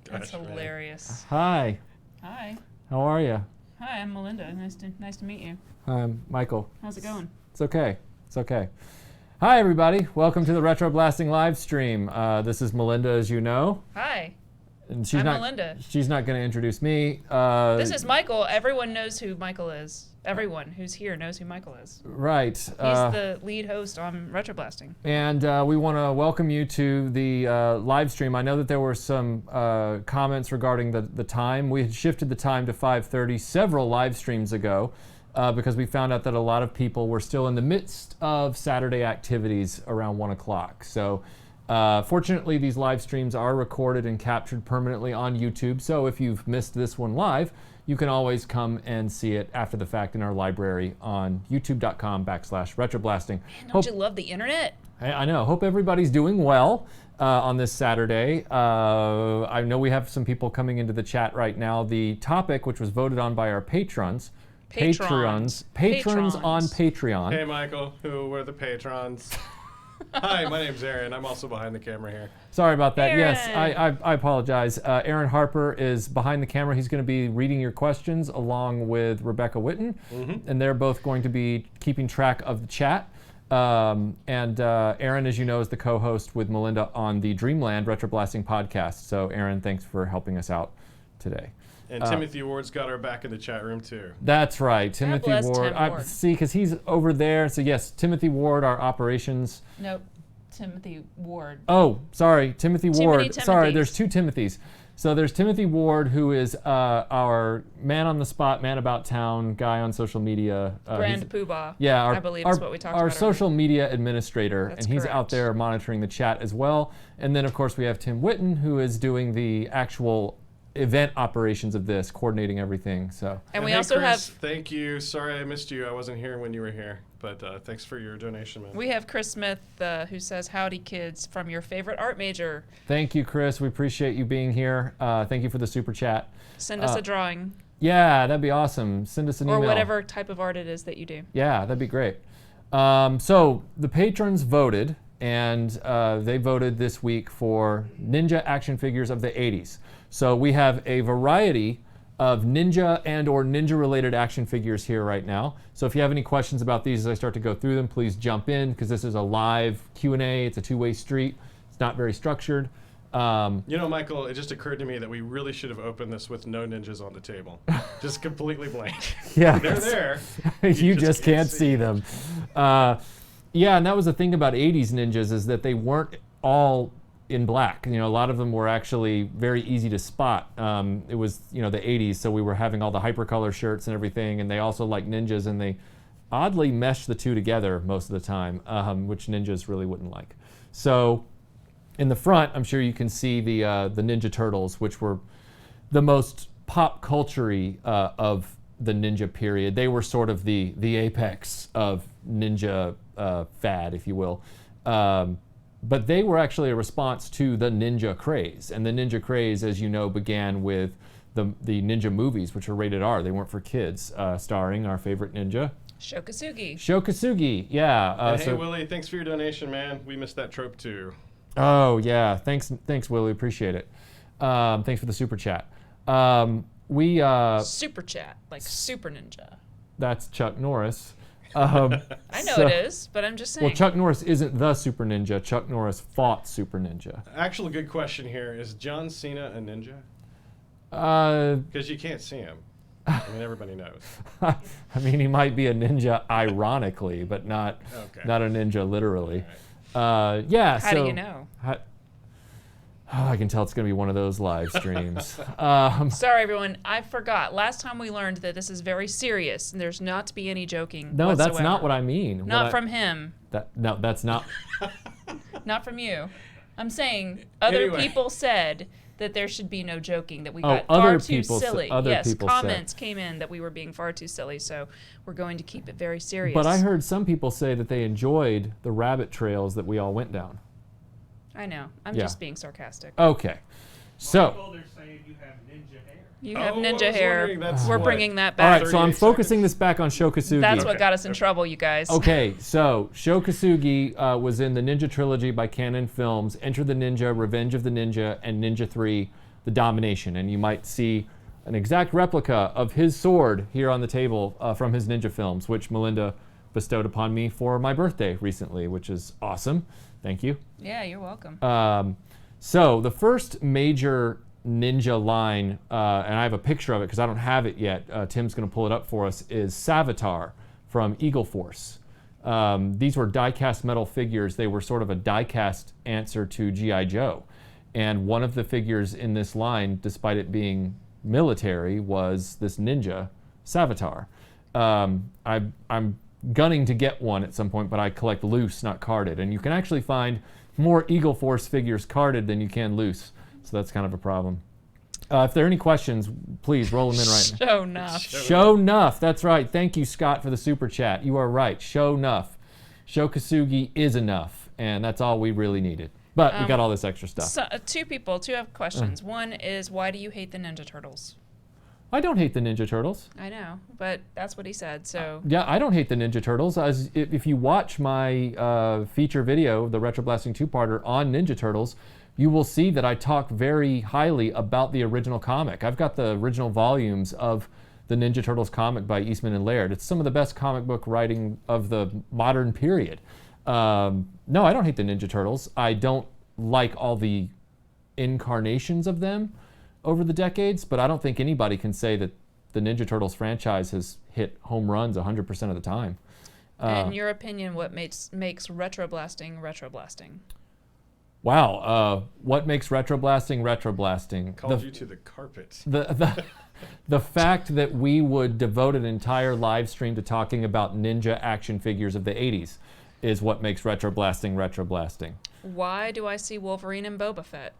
That's hilarious. Hi. Hi. How are you? Hi, I'm Melinda. Nice to meet you. Hi, I'm Michael. How's it going? It's okay. It's okay. Hi, everybody. Welcome to the RetroBlasting live stream. This is Melinda, as you know. Hi. And I'm Melinda. She's not going to introduce me. This is Michael. Everyone knows who Michael is. Everyone who's here knows who Michael is. Right. He's the lead host on RetroBlasting. And we want to welcome you to the live stream. I know that there were some comments regarding the time. We had shifted the time to 5:30 several live streams ago because we found out that a lot of people were still in the midst of Saturday activities around 1 o'clock. So fortunately, these live streams are recorded and captured permanently on YouTube. So if you've missed this one live, you can always come and see it after the fact in our library on youtube.com/retroblasting. Man, don't you love the internet? I know. Hope everybody's doing well on this Saturday. I know we have some people coming into the chat right now. The topic, which was voted on by our patrons on Patreon. Hey, Michael. Who were the patrons? Hi, my name's Aaron. I'm also behind the camera here. Sorry about that. Aaron. Yes, I apologize. Aaron Harper is behind the camera. He's going to be reading your questions along with Rebecca Witten, and they're both going to be keeping track of the chat. And Aaron, as you know, is the co-host with Melinda on the Dreamland RetroBlasting podcast. So, Aaron, thanks for helping us out today. And Timothy Ward's got our back in the chat room, too. That's right, Timothy Ward. See, because he's over there. So, yes, Timothy Ward, our operations. Nope, Timothy Ward. Oh, sorry, Timothy Ward. Timothys. Sorry, there's two Timothys. So there's Timothy Ward, who is our man on the spot, man about town guy on social media. Grand Poobah. Yeah, I believe is what we talked about. Our social media administrator, That's and he's correct. out there monitoring the chat as well. And then, of course, we have Tim Witten, who is doing the actual event operations of this, coordinating everything. So. And we hey, also Chris, have. Thank you. Sorry I missed you. I wasn't here when you were here. But thanks for your donation, man. We have Chris Smith, who says, "Howdy, kids, from your favorite art major." Thank you, Chris. We appreciate you being here. Thank you for the super chat. Send us a drawing. Yeah, that'd be awesome. Send us an email. Or whatever type of art it is that you do. Yeah, that'd be great. So the patrons voted, and they voted this week for Ninja action figures of the 80s. So we have a variety of Ninja and or Ninja-related action figures here right now. So if you have any questions about these as I start to go through them, please jump in, because this is a live Q&A. It's a two-way street. It's not very structured. You know, Michael, it just occurred to me that we really should have opened this with no ninjas on the table. Just completely blank. Yeah, They're there. you just can't see them. Yeah, and that was the thing about 80s ninjas, is that they weren't all in black. You know, a lot of them were actually very easy to spot. It was, you know, the 80s, so we were having all the hypercolor shirts and everything, and they also like ninjas, and they oddly meshed the two together most of the time, which ninjas really wouldn't like. So in the front, I'm sure you can see the Ninja Turtles, which were the most pop culture-y of the ninja period. They were sort of the apex of ninja fad, if you will. But they were actually a response to the ninja craze. And the ninja craze, as you know, began with the ninja movies, which are rated R. They weren't for kids, starring our favorite ninja, Shokasugi. Shokasugi, yeah. Hey, Willie, thanks for your donation, man. We missed that trope, too. Oh, yeah. Thanks, Willie. Appreciate it. Thanks for the super chat. Super chat, like Super Ninja. That's Chuck Norris. I know it is, but I'm just saying. Well, Chuck Norris isn't the Super Ninja. Chuck Norris fought Super Ninja. Actual good question here. Is John Cena a ninja? Because you can't see him. I mean, everybody knows. I mean, he might be a ninja ironically, but not a ninja literally. Right. Yeah. How do you know? I can tell it's going to be one of those live streams. Sorry, everyone. I forgot. Last time we learned that this is very serious, and there's not to be any joking. No, whatsoever. that's not what I mean. Not from him. No, that's not. Not from you. I'm saying other people said that there should be no joking, that we got far too silly. Yes, comments came in that we were being far too silly, so we're going to keep it very serious. But I heard some people say that they enjoyed the rabbit trails that we all went down. I know. I'm just being sarcastic. Okay. So. They're saying you have ninja hair. You have ninja hair. We're bringing that All back. right, so I'm focusing this back on Sho Kosugi. That's what got us in trouble, you guys. Okay, so Sho Kosugi was in the Ninja Trilogy by Canon Films, Enter the Ninja, Revenge of the Ninja, and Ninja 3, The Domination. And you might see an exact replica of his sword here on the table from his ninja films, which Melinda bestowed upon me for my birthday recently, which is awesome. Thank you. Yeah, you're welcome. So the first major ninja line, and I have a picture of it because I don't have it yet, Tim's going to pull it up for us, is Savitar from Eagle Force. These were die-cast metal figures. They were sort of a die-cast answer to G.I. Joe. And one of the figures in this line, despite it being military, was this ninja, Savitar. I'm gunning to get one at some point, but I collect loose, not carded. And you can actually find more Eagle Force figures carded than you can loose. So that's kind of a problem. If there are any questions, please roll them in right now. Show enough. Show enough. That's right. Thank you, Scott, for the super chat. You are right. Show enough. Sho Kosugi is enough, and that's all we really needed. But we got all this extra stuff. So, two have questions. One is, why do you hate the Ninja Turtles? I don't hate the Ninja Turtles. I know, but that's what he said, so... Yeah, I don't hate the Ninja Turtles. If you watch my feature video, the RetroBlasting two-parter on Ninja Turtles, you will see that I talk very highly about the original comic. I've got the original volumes of the Ninja Turtles comic by Eastman and Laird. It's some of the best comic book writing of the modern period. No, I don't hate the Ninja Turtles. I don't like all the incarnations of them over the decades, but I don't think anybody can say that the Ninja Turtles franchise has hit home runs 100% of the time. In your opinion, what makes RetroBlasting RetroBlasting? Wow, what makes RetroBlasting RetroBlasting? Called you to the carpet. The fact that we would devote an entire live stream to talking about ninja action figures of the 80s is what makes RetroBlasting RetroBlasting. Why do I see Wolverine and Boba Fett?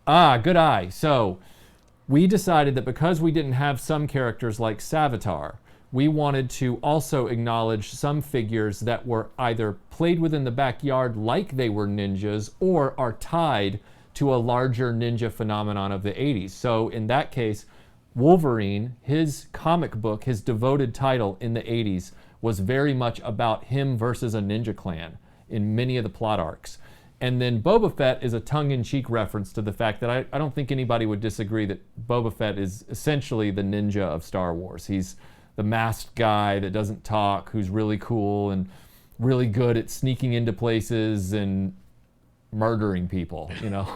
Ah, good eye. So we decided that because we didn't have some characters like Savitar, we wanted to also acknowledge some figures that were either played within the backyard like they were ninjas or are tied to a larger ninja phenomenon of the 80s. So in that case, Wolverine, his comic book, his devoted title in the 80s was very much about him versus a ninja clan in many of the plot arcs. And then Boba Fett is a tongue-in-cheek reference to the fact that I don't think anybody would disagree that Boba Fett is essentially the ninja of Star Wars. He's the masked guy that doesn't talk, who's really cool and really good at sneaking into places and murdering people, you know.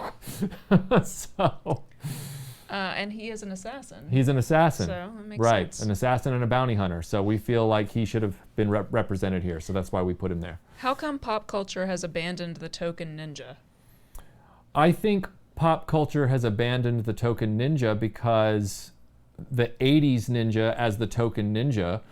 And he is an assassin. He's an assassin. So it makes sense. Right, an assassin and a bounty hunter. So we feel like he should have been represented here. So that's why we put him there. How come pop culture has abandoned the token ninja? I think pop culture has abandoned the token ninja because the 80s ninja as the token ninja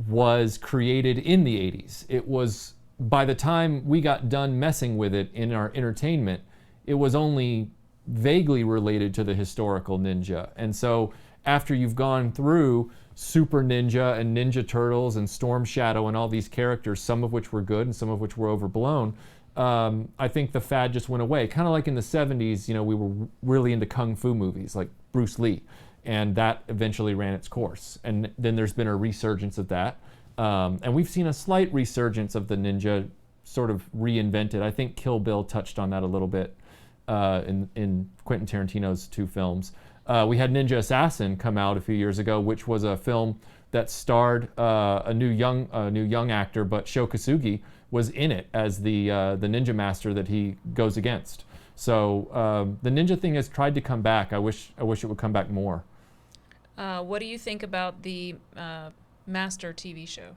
was created in the 80s. It was, by the time we got done messing with it in our entertainment, it was only vaguely related to the historical ninja. And so after you've gone through Super Ninja and Ninja Turtles and Storm Shadow and all these characters, some of which were good and some of which were overblown, I think the fad just went away. Kind of like in the 70s, you know, we were really into kung fu movies like Bruce Lee, and that eventually ran its course. And then there's been a resurgence of that. And we've seen a slight resurgence of the ninja sort of reinvented. I think Kill Bill touched on that a little bit in Quentin Tarantino's two films. We had Ninja Assassin come out a few years ago, which was a film that starred a new young actor, but Sho Kosugi was in it as the ninja master that he goes against. So the ninja thing has tried to come back. I wish it would come back more. What do you think about the Master TV show?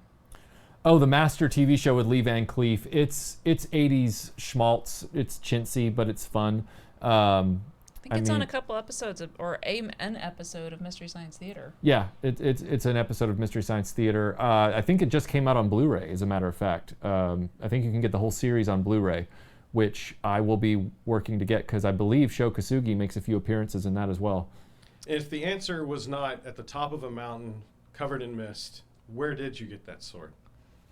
Oh, the Master TV show with Lee Van Cleef. It's 80s schmaltz. It's chintzy, but it's fun. I think it's on a couple episodes an episode of Mystery Science Theater. Yeah, it's an episode of Mystery Science Theater. I think it just came out on Blu-ray, as a matter of fact. I think you can get the whole series on Blu-ray, which I will be working to get because I believe Sho Kosugi makes a few appearances in that as well. If the answer was not at the top of a mountain covered in mist, where did you get that sword?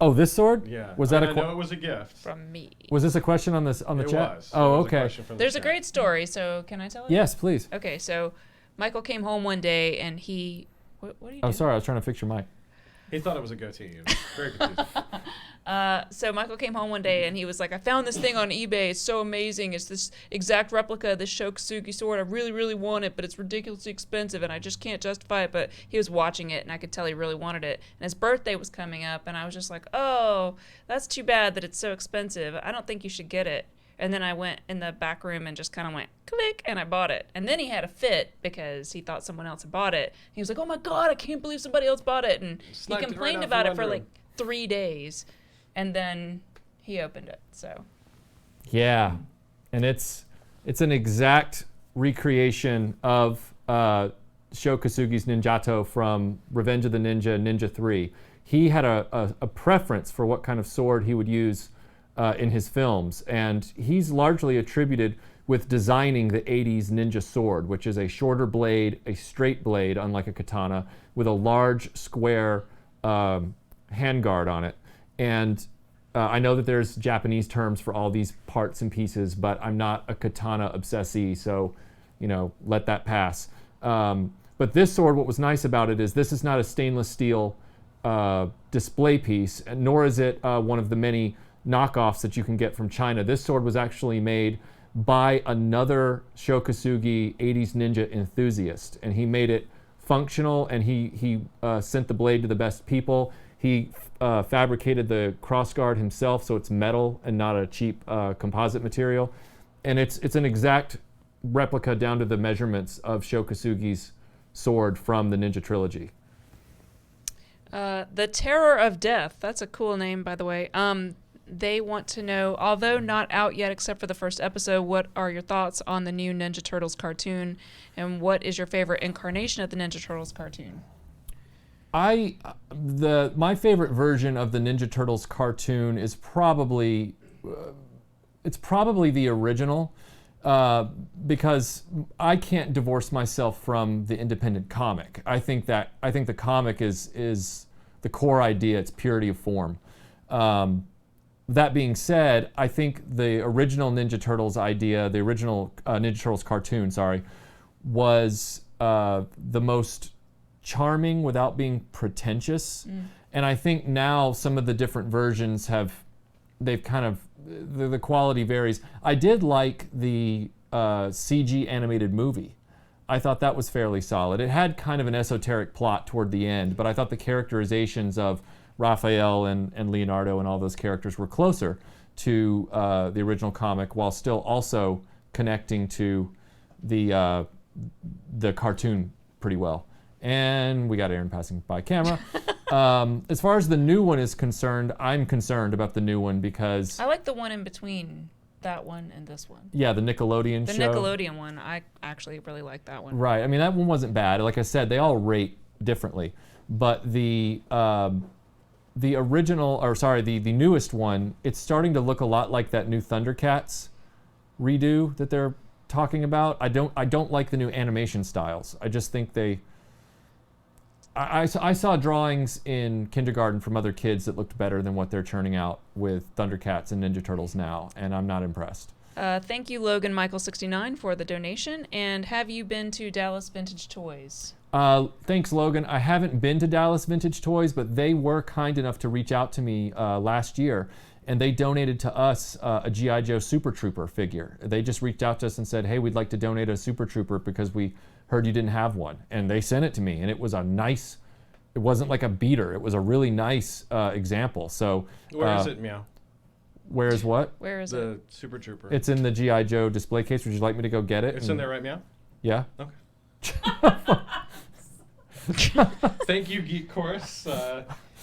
Oh, this sword? Yeah. Was that I know it was a gift. From me. Was this a question on the It chat? was. Oh, It was a okay. question from the There's a chat. great story, so can I tell it? Yes, please. Okay, so Michael came home one day and he... What are you doing? Oh, sorry. I was trying to fix your mic. He thought it was a goatee. It was very confusing. So Michael came home one day and he was like, I found this thing on eBay. It's so amazing. It's this exact replica of this Shokasugi sword. I really, really want it, but it's ridiculously expensive and I just can't justify it. But he was watching it and I could tell he really wanted it. And his birthday was coming up and I was just like, oh, that's too bad that it's so expensive. I don't think you should get it. And then I went in the back room and just kind of went click and I bought it. And then he had a fit because he thought someone else had bought it. He was like, oh my God, I can't believe somebody else bought it. And Sniped he it complained right out about from it for under like him. 3 days. And then he opened it. So Yeah, and it's an exact recreation of Shokasugi's Ninjato from Revenge of the Ninja, Ninja 3. He had a preference for what kind of sword he would use in his films, and he's largely attributed with designing the 80s ninja sword, which is a shorter blade, a straight blade, unlike a katana, with a large square handguard on it. And I know that there's Japanese terms for all these parts and pieces, but I'm not a katana obsessee, so, let that pass. But this sword, what was nice about it is this is not a stainless steel display piece, nor is it one of the many knockoffs that you can get from China. This sword was actually made by another Shokasugi 80s ninja enthusiast, and he made it functional, and he sent the blade to the best people. He fabricated the crossguard himself, so it's metal and not a cheap composite material. And it's an exact replica down to the measurements of Shokasugi's sword from the Ninja Trilogy. The Terror of Death. That's a cool name, by the way. They want to know, although not out yet except for the first episode, what are your thoughts on the new Ninja Turtles cartoon, and what is your favorite incarnation of the Ninja Turtles cartoon? My favorite version of the Ninja Turtles cartoon is probably the original, because I can't divorce myself from the independent comic. I think the comic is the core idea. It's purity of form. That being said, I think the original Ninja Turtles idea, the original Ninja Turtles cartoon, was the most charming without being pretentious. And I think now some of the different versions the quality varies. I did like the CG animated movie. I thought that was fairly solid. It had kind of an esoteric plot toward the end, but I thought the characterizations of Raphael and Leonardo and all those characters were closer to the original comic, while still also connecting to the cartoon pretty well. And we got Aaron passing by camera. As far as the new one is concerned, I'm concerned about the new one because I like the one in between that one and this one. Yeah, the Nickelodeon show. The Nickelodeon one, I actually really like that one. Right. I mean, that one wasn't bad. Like I said, they all rate differently. But the newest one, it's starting to look a lot like that new Thundercats redo that they're talking about. I don't like the new animation styles. I just think I saw drawings in kindergarten from other kids that looked better than what they're churning out with Thundercats and Ninja Turtles now, and I'm not impressed. Thank you, Logan Michael69, for the donation. And have you been to Dallas Vintage Toys? Thanks, Logan. I haven't been to Dallas Vintage Toys, but they were kind enough to reach out to me last year, and they donated to us a G.I. Joe Super Trooper figure. They just reached out to us and said, hey, we'd like to donate a Super Trooper because we heard you didn't have one. And they sent it to me, and it was it wasn't like a beater. It was a really nice example. So where is it, Meow? Where is what? Where is the Super Trooper? It's in the G.I. Joe display case. Would you like me to go get it? It's in there, right, Meow? Yeah. Okay. Thank you, Geek Chorus.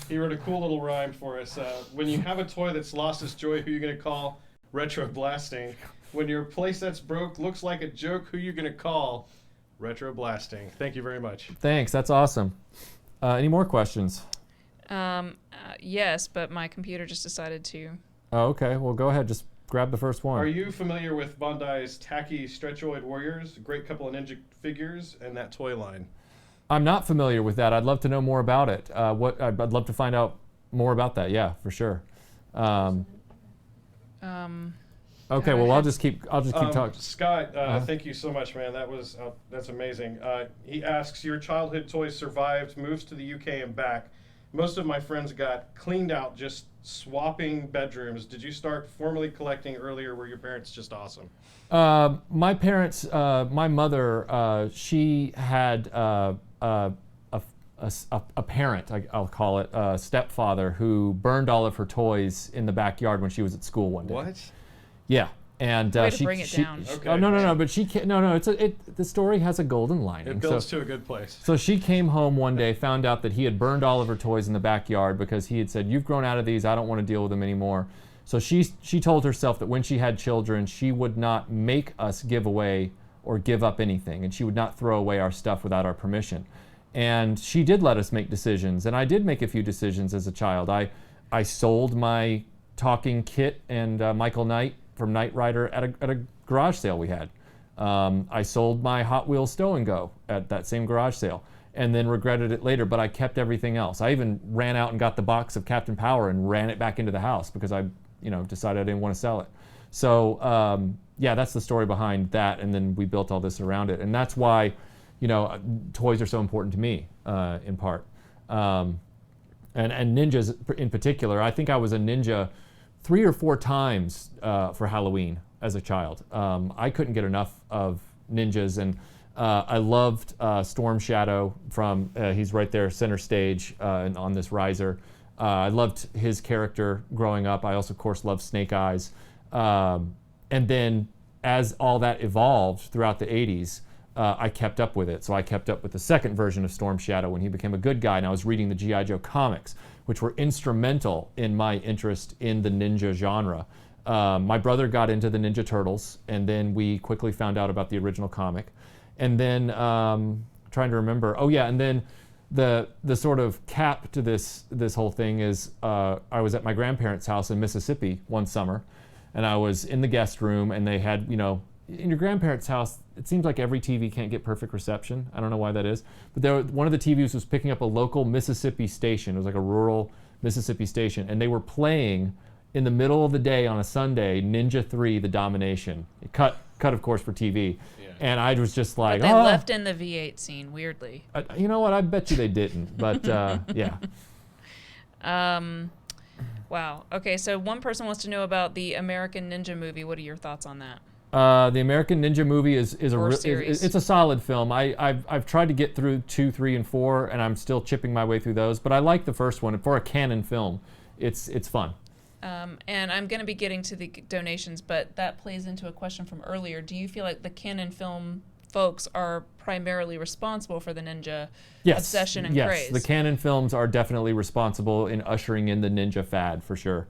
He wrote a cool little rhyme for us. When you have a toy that's lost its joy, who are you going to call? RetroBlasting. When your playset's broke, looks like a joke, who are you going to call? RetroBlasting. Thank you very much. Thanks. That's awesome. Any more questions? Yes, but my computer just decided to. Oh, okay. Well, go ahead. Just grab the first one. Are you familiar with Bandai's tacky Stretchoid Warriors? A great couple of ninja figures and that toy line. I'm not familiar with that. I'd love to know more about it. I'd love to find out more about that. Yeah, for sure. Okay, well, I'll just keep talking. Scott, thank you so much, man. That's amazing. He asks, your childhood toys survived, moves to the UK and back. Most of my friends got cleaned out just swapping bedrooms. Did you start formally collecting earlier? Were your parents just awesome? My parents, my mother, she had a parent, I'll call it, a stepfather, who burned all of her toys in the backyard when she was at school one day. What? Yeah. And way to bring it down. Okay, no. But she can't. No. The story has a golden lining. It builds to a good place. So she came home one day, found out that he had burned all of her toys in the backyard because he had said, "You've grown out of these. I don't want to deal with them anymore." So she told herself that when she had children, she would not make us give away or give up anything, and she would not throw away our stuff without our permission. And she did let us make decisions, and I did make a few decisions as a child. I sold my talking kit and Michael Knight from Knight Rider at a garage sale we had. I sold my Hot Wheels Stow and Go at that same garage sale, and then regretted it later, but I kept everything else. I even ran out and got the box of Captain Power and ran it back into the house because I decided I didn't want to sell it. So yeah, that's the story behind that, and then we built all this around it. And that's why, toys are so important to me, in part. And ninjas in particular. I think I was a ninja 3 or 4 times for Halloween as a child. I couldn't get enough of ninjas, and I loved Storm Shadow from, he's right there center stage on this riser. I loved his character growing up. I also, of course, loved Snake Eyes. And then as all that evolved throughout the 80s, I kept up with it. So I kept up with the second version of Storm Shadow when he became a good guy, and I was reading the G.I. Joe comics, which were instrumental in my interest in the ninja genre. My brother got into the Ninja Turtles, and then we quickly found out about the original comic. And then, trying to remember, and then the sort of cap to this whole thing is I was at my grandparents' house in Mississippi one summer, and I was in the guest room, and they had, in your grandparents' house, it seems like every TV can't get perfect reception. I don't know why that is. But one of the TVs was picking up a local Mississippi station. It was like a rural Mississippi station. And they were playing in the middle of the day on a Sunday, Ninja 3, The Domination. It cut of course, for TV. Yeah. And I was just like, but they left in the V8 scene, weirdly. You know what? I bet you they didn't. But yeah. Wow. Okay, so one person wants to know about the American Ninja movie. What are your thoughts on that? The American Ninja movie is it's a solid film. I've tried to get through 2, 3, and 4, and I'm still chipping my way through those. But I like the first one. For a canon film, it's fun. And I'm going to be getting to the donations, but that plays into a question from earlier. Do you feel like the canon film folks are primarily responsible for the ninja obsession and craze? Yes, the canon films are definitely responsible in ushering in the ninja fad, for sure.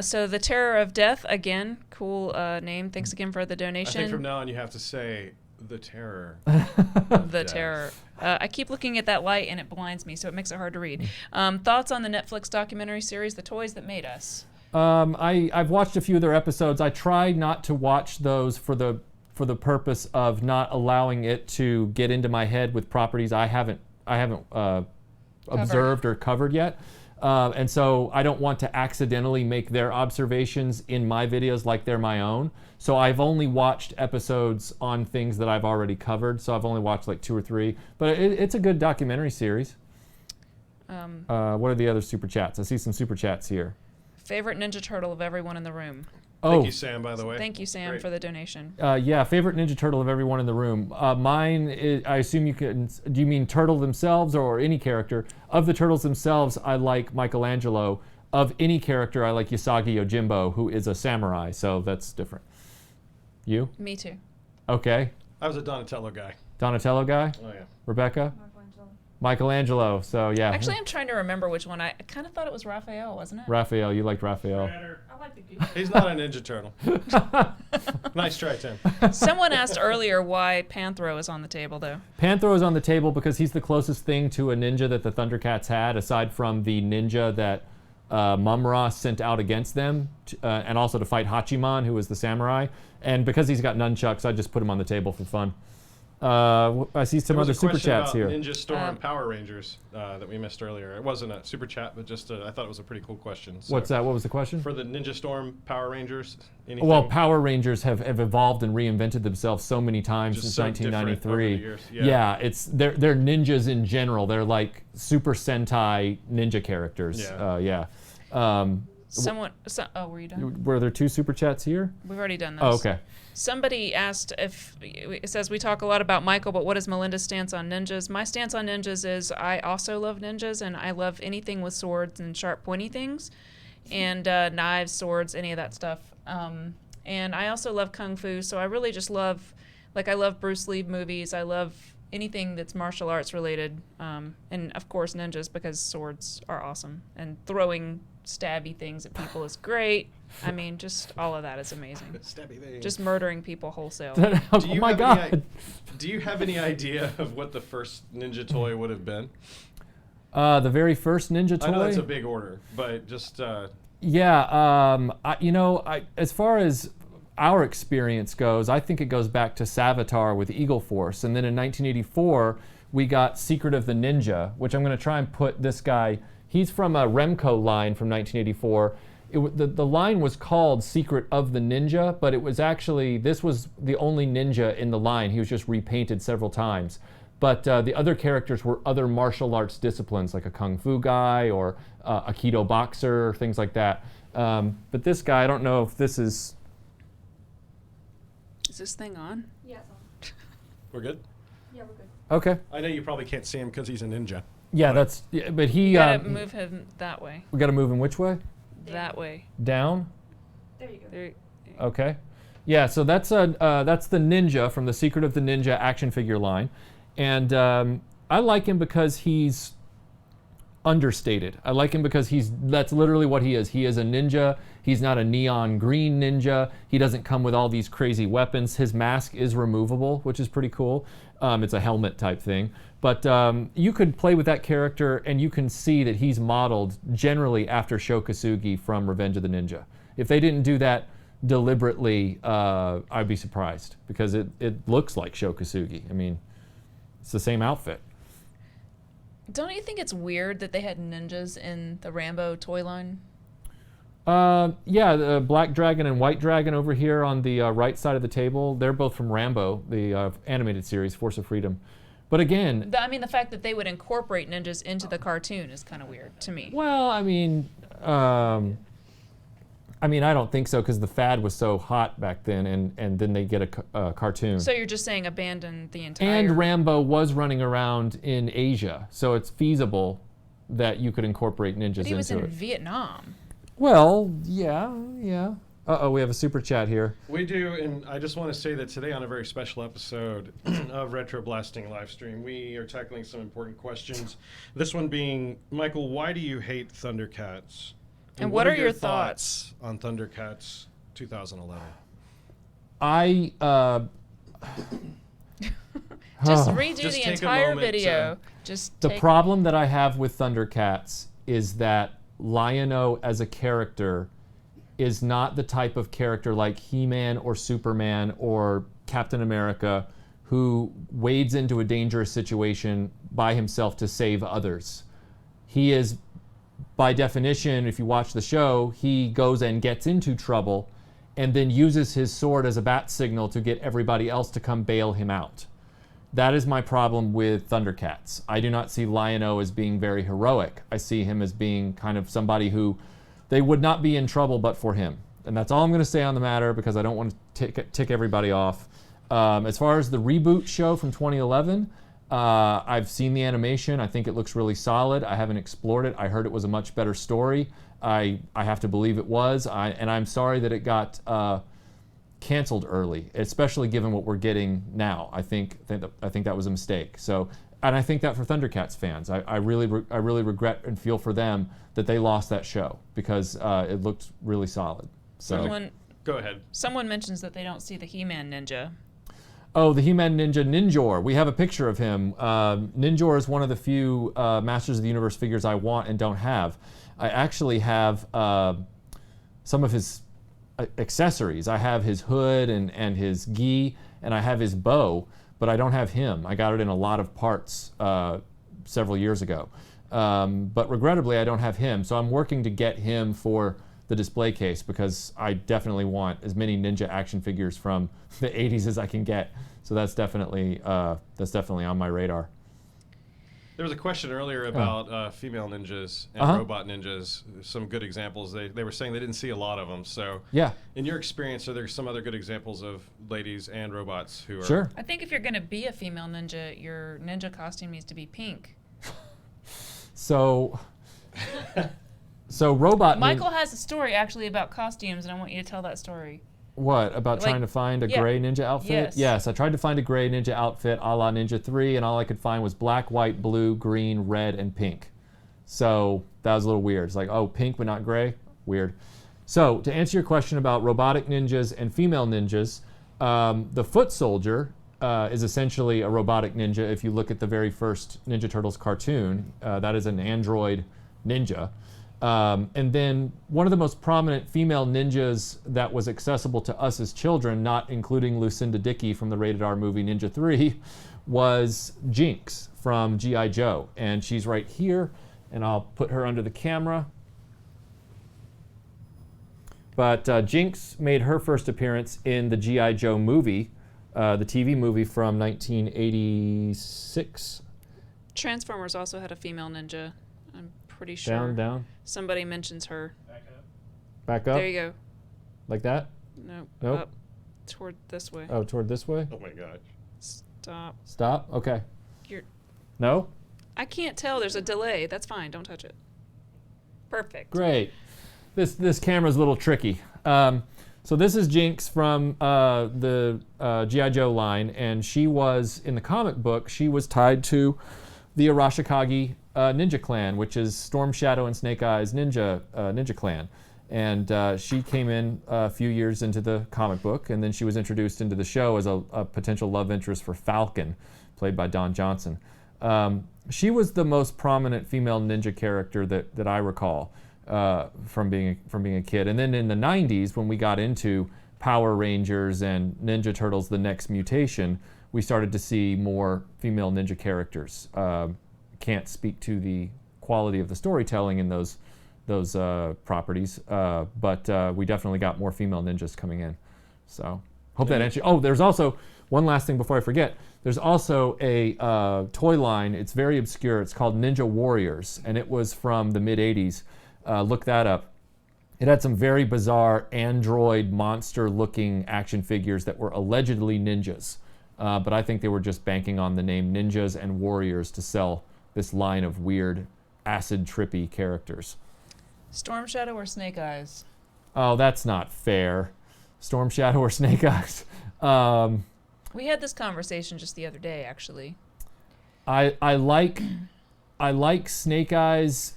So the Terror of Death, again, cool name. Thanks again for the donation. I think from now on you have to say the Terror. The Terror. I keep looking at that light and it blinds me, so it makes it hard to read. Thoughts on the Netflix documentary series, The Toys That Made Us? I've watched a few of their episodes. I try not to watch those for the purpose of not allowing it to get into my head with properties I haven't observed or covered yet. And so I don't want to accidentally make their observations in my videos like they're my own. So I've only watched episodes on things that I've already covered. So I've only watched like 2 or 3. But it's a good documentary series. What are the other super chats? I see some super chats here. Favorite Ninja Turtle of everyone in the room? Thank you, Sam, by the way. Thank you, Sam, Great. for the donation. Yeah, favorite Ninja Turtle of everyone in the room. Mine is, I assume you can, do you mean Turtle themselves or any character? Of the Turtles themselves, I like Michelangelo. Of any character, I like Usagi Yojimbo, who is a samurai, so that's different. You? Me too. Okay. I was a Donatello guy. Donatello guy? Oh, yeah. Rebecca? Michelangelo, so yeah. Actually, I'm trying to remember which one. I kind of thought it was Raphael, wasn't it? Raphael, you liked Raphael. I like the goose. He's not a Ninja Turtle. Nice try, Tim. Someone asked earlier why Panthro is on the table, though. Panthro is on the table because he's the closest thing to a ninja that the Thundercats had, aside from the ninja that Mum-Ra sent out against them, and also to fight Hachiman, who was the samurai. And because he's got nunchucks, I just put him on the table for fun. I see some other super chats here. Ninja Storm Power Rangers that we missed earlier. It wasn't a super chat, but just I thought it was a pretty cool question. So What's that? What was the question? For the Ninja Storm Power Rangers, anything? Well, Power Rangers have evolved and reinvented themselves so many times Just since so 1993. different over the years. Yeah, they're ninjas in general. They're like Super Sentai ninja characters. Yeah. Were you done? Were there 2 super chats here? We've already done this. Oh, okay. Somebody asked if it says we talk a lot about Michael, but what is Melinda's stance on ninjas? My stance on ninjas is I also love ninjas, and I love anything with swords and sharp, pointy things, and knives, swords, any of that stuff. And I also love kung fu, so I really just love, I love Bruce Lee movies. I love anything that's martial arts related, and of course ninjas because swords are awesome, and throwing stabby things at people is great. I mean, just all of that is amazing. Stabby things. Just murdering people wholesale. Oh my God. Do you have any idea of what the first ninja toy would have been? The very first ninja toy? I know that's a big order, but just... as far as our experience goes, I think it goes back to Savitar with Eagle Force. And then in 1984, we got Secret of the Ninja, which I'm going to try and put this guy... He's from a Remco line from 1984. The line was called Secret of the Ninja, but it was actually, this was the only ninja in the line. He was just repainted several times. But the other characters were other martial arts disciplines, like a kung fu guy or a Aikido boxer, things like that. But this guy, I don't know if this is... Is this thing on? Yeah, it's on. We're good? Yeah, we're good. Okay. I know you probably can't see him because he's a ninja. Yeah, but he... You gotta move him that way. We gotta move him which way? That way. Down? There you go. There. Okay. Yeah, so that's the ninja from the Secret of the Ninja action figure line. And I like him because he's understated. I like him because that's literally what he is. He is a ninja. He's not a neon green ninja. He doesn't come with all these crazy weapons. His mask is removable, which is pretty cool. It's a helmet type thing. But you could play with that character and you can see that he's modeled generally after Sho Kosugi from Revenge of the Ninja. If they didn't do that deliberately, I'd be surprised because it looks like Sho Kosugi. I mean, it's the same outfit. Don't you think it's weird that they had ninjas in the Rambo toy line? Yeah, the Black Dragon and White Dragon over here on the right side of the table, they're both from Rambo, the animated series, Force of Freedom. But again... the fact that they would incorporate ninjas into the cartoon is kind of weird to me. Well, I mean, I don't think so because the fad was so hot back then, and then they get a cartoon. So you're just saying abandon the entire... And Rambo was running around in Asia, so it's feasible that you could incorporate ninjas into it. But he was in Vietnam. Well, yeah. Uh-oh, we have a super chat here. We do, and I just want to say that today on a very special episode of RetroBlasting Livestream, we are tackling some important questions. This one being, Michael, why do you hate Thundercats? And what are your thoughts on Thundercats 2011? Just redo the entire video. The problem that I have with Thundercats is that Lion-O as a character is not the type of character like He-Man or Superman or Captain America who wades into a dangerous situation by himself to save others. He is, by definition, if you watch the show, he goes and gets into trouble and then uses his sword as a bat signal to get everybody else to come bail him out. That is my problem with Thundercats. I do not see Lion-O as being very heroic. I see him as being kind of somebody who they would not be in trouble but for him. And that's all I'm going to say on the matter because I don't want to tick everybody off. As far as the reboot show from 2011, I've seen the animation. I think it looks really solid. I haven't explored it. I heard it was a much better story. I have to believe it was. And I'm sorry that it got canceled early, especially given what we're getting now. I think that was a mistake. So, and I think that for Thundercats fans, I really regret and feel for them that they lost that show because it looked really solid. So go ahead. Someone mentions that they don't see the He-Man ninja. Oh, the He-Man ninja, Ninjor. We have a picture of him. Ninjor is one of the few Masters of the Universe figures I want and don't have. I actually have some of his accessories. I have his hood and his gi, and I have his bow, but I don't have him. I got it in a lot of parts several years ago. But regrettably, I don't have him. So I'm working to get him for the display case because I definitely want as many Ninja action figures from the 80s as I can get. So that's definitely on my radar. There was a question earlier about female ninjas and robot ninjas. Some good examples. They were saying they didn't see a lot of them. So yeah. In your experience, are there some other good examples of ladies and robots who are... Sure. I think if you're going to be a female ninja, your ninja costume needs to be pink. So robot... Michael has a story actually about costumes, and I want you to tell that story. What, about trying to find a gray ninja outfit? Yes, I tried to find a gray ninja outfit a la Ninja 3, and all I could find was black, white, blue, green, red, and pink. So that was a little weird. It's like, oh, pink but not gray? Weird. So to answer your question about robotic ninjas and female ninjas, the foot soldier is essentially a robotic ninja. If you look at the very first Ninja Turtles cartoon, that is an android ninja. And then one of the most prominent female ninjas that was accessible to us as children, not including Lucinda Dickey from the rated R movie Ninja 3, was Jinx from G.I. Joe. And she's right here, and I'll put her under the camera. But Jinx made her first appearance in the G.I. Joe movie, the TV movie from 1986. Transformers also had a female ninja. I'm pretty sure. Down. Somebody mentions her. Back up. There you go. Like that? Nope. Nope. Up. Toward this way. Oh, toward this way? Oh my gosh. Stop? Okay. You're... No? I can't tell. There's a delay. That's fine. Don't touch it. Perfect. Great. This camera's a little tricky. So this is Jinx from the G.I. Joe line, and she was, in the comic book, she was tied to the Arashikage ninja clan, which is Storm Shadow and Snake Eyes ninja clan. And she came in a few years into the comic book, and then she was introduced into the show as a potential love interest for Falcon, played by Don Johnson. She was the most prominent female ninja character that I recall from being a kid. And then in the 90s, when we got into Power Rangers and Ninja Turtles: The Next Mutation, we started to see more female ninja characters. Can't speak to the quality of the storytelling in those properties, but we definitely got more female ninjas coming in. So hope that answers. Oh, there's also one last thing before I forget. There's also a toy line. It's very obscure. It's called Ninja Warriors, and it was from the mid 80s. Look that up. It had some very bizarre android monster-looking action figures that were allegedly ninjas, but I think they were just banking on the name Ninjas and Warriors to sell this line of weird, acid trippy characters. Storm Shadow or Snake Eyes? Oh, that's not fair. Storm Shadow or Snake Eyes? We had this conversation just the other day, actually. I like Snake Eyes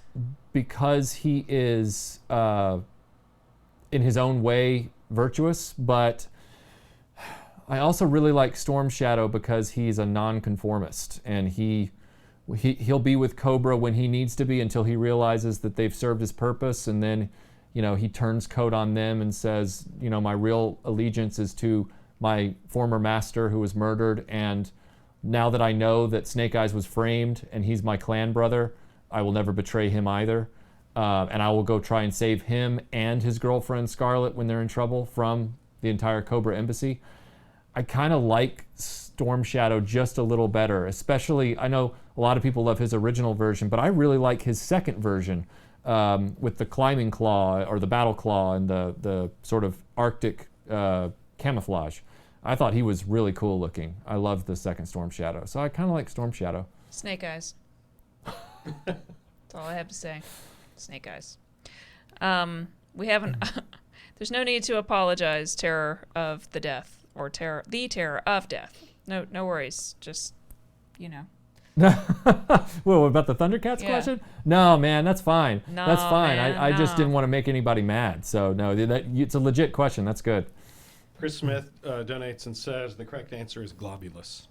because he is, in his own way, virtuous, but I also really like Storm Shadow because he's a nonconformist, and he'll be with Cobra when he needs to be until he realizes that they've served his purpose, and then, he turns coat on them and says, my real allegiance is to my former master who was murdered, and now that I know that Snake Eyes was framed and he's my clan brother, I will never betray him either, and I will go try and save him and his girlfriend Scarlet when they're in trouble from the entire Cobra embassy. I kind of like Storm Shadow just a little better, especially, I know a lot of people love his original version, but I really like his second version with the climbing claw or the battle claw and the sort of Arctic camouflage. I thought he was really cool looking. I loved the second Storm Shadow, so I kind of like Storm Shadow. Snake Eyes. That's all I have to say. Snake Eyes. We haven't... There's no need to apologize, Terror of the Death. Or the terror of death. No worries. Just, Well, about the Thundercats question? No, man, that's fine. No, that's fine. man, I just no. didn't want to make anybody mad. So no, it's a legit question. That's good. Chris Smith donates and says the correct answer is globulus.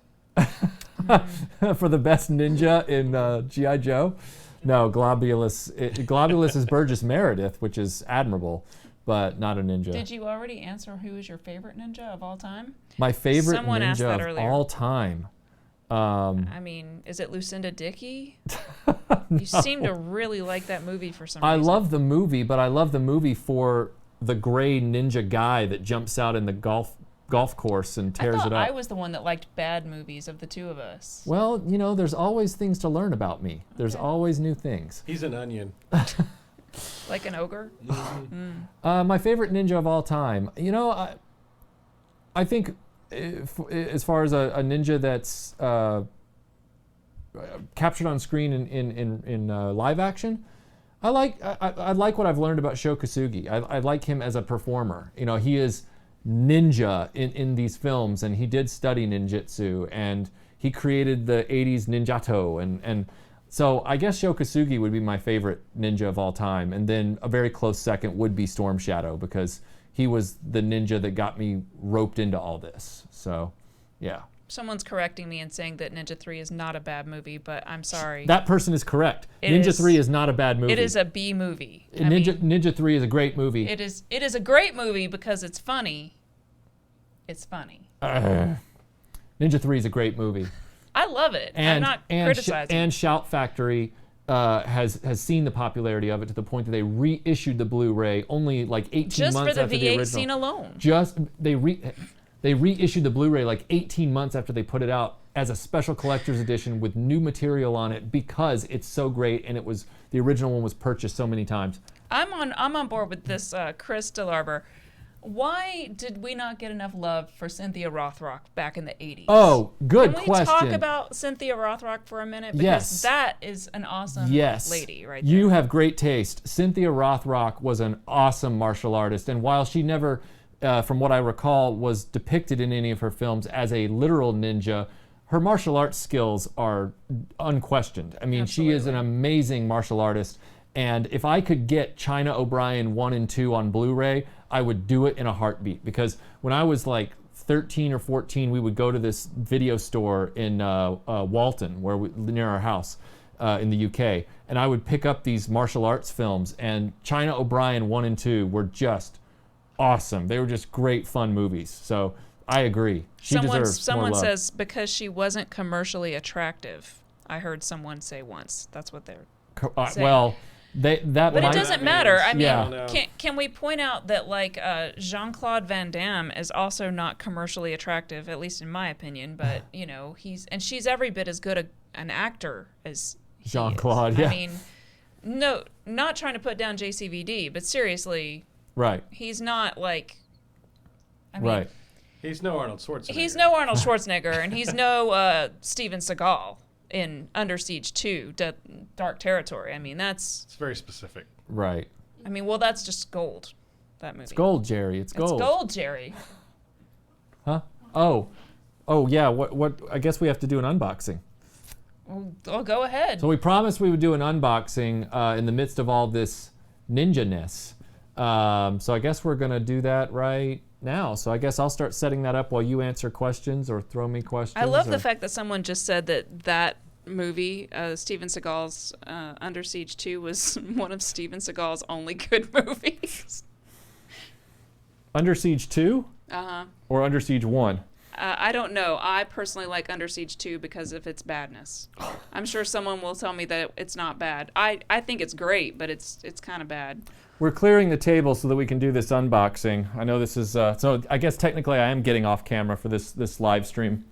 For the best ninja in G.I. Joe? No, globulus. Globulus is Burgess Meredith, which is admirable. but not a ninja. Did you already answer who is your favorite ninja of all time? My favorite Someone asked that ninja of earlier. all time. I mean, is it Lucinda Dickey? You seem to really like that movie for some I reason. love the movie, but I love the movie for the gray ninja guy that jumps out in the golf course and tears I thought it up. I was the one that liked bad movies of the two of us. Well, you know, there's always things to learn about me. There's always new things. He's an onion. Like an ogre? My favorite ninja of all time. You know, I think as far as a ninja that's captured on screen in live action, I like what I've learned about Sho Kosugi. I like him as a performer. You know, he is ninja in these films, and he did study ninjutsu, and he created the 80s ninjato, and so I guess Sho Kosugi would be my favorite ninja of all time, and then a very close second would be Storm Shadow, because he was the ninja that got me roped into all this. So, yeah. Someone's correcting me and saying that Ninja 3 is not a bad movie, but I'm sorry. That person is correct. It Ninja is- 3 is not a bad movie. It is a B movie. I Ninja mean, Ninja 3 is a great movie. it is a great movie because it's funny. It's funny. Ninja 3 is a great movie. I love it. I'm not criticizing. And Shout Factory has seen the popularity of it to the point that they reissued the Blu-ray only like 18 just months for the after the V8 original. scene alone. They reissued the Blu-ray like 18 months after they put it out as a special collector's edition with new material on it because it's so great, and the original one was purchased so many times. I'm on board with this, Chris DeLarber. Why did we not get enough love for Cynthia Rothrock back in the 80s? Oh, good Can we question. talk about Cynthia Rothrock for a minute? Because Yes. that is an awesome Yes. lady right there. You have great taste. Cynthia Rothrock was an awesome martial artist, and while she never, from what I recall, was depicted in any of her films as a literal ninja, her martial arts skills are unquestioned. I mean, she is an amazing martial artist, and if I could get China O'Brien 1 and 2 on Blu-ray, I would do it in a heartbeat, because when I was like 13 or 14, we would go to this video store in Walton, near our house in the UK, and I would pick up these martial arts films, and China O'Brien 1 and 2 were just awesome. They were just great, fun movies. So I agree. She deserves more Someone love. says because she wasn't commercially attractive. I heard someone say once. That's what they're saying. Well, that But might, it doesn't matter. I mean, Yeah. can we point out that like Jean-Claude Van Damme is also not commercially attractive, at least in my opinion. But you know, she's every bit as good an actor as he Jean-Claude, is. yeah. I mean, no, not trying to put down JCVD, but seriously, Right. he's not like. I mean, Right. He's no Arnold Schwarzenegger. he's no Arnold Schwarzenegger, and he's no Steven Seagal in Under Siege 2, Dark Territory. I mean, It's very specific. Right. well, that's just gold, that movie. It's gold, Jerry. It's gold. It's gold, Jerry. Huh? Oh, yeah. What? I guess we have to do an unboxing. Well, go ahead. So we promised we would do an unboxing in the midst of all this ninja-ness. So I guess we're gonna do that right now. So I guess I'll start setting that up while you answer questions or throw me questions. I love or- the fact that someone just said that movie, Steven Seagal's Under Siege 2, was one of Steven Seagal's only good movies. Under Siege 2 Uh-huh. or Under Siege 1. I don't know. I personally like Under Siege 2 because of its badness. I'm sure someone will tell me that it's not bad. I think it's great, but it's kind of bad. We're clearing the table so that we can do this unboxing. I know this is so. I guess technically I am getting off camera for this live stream.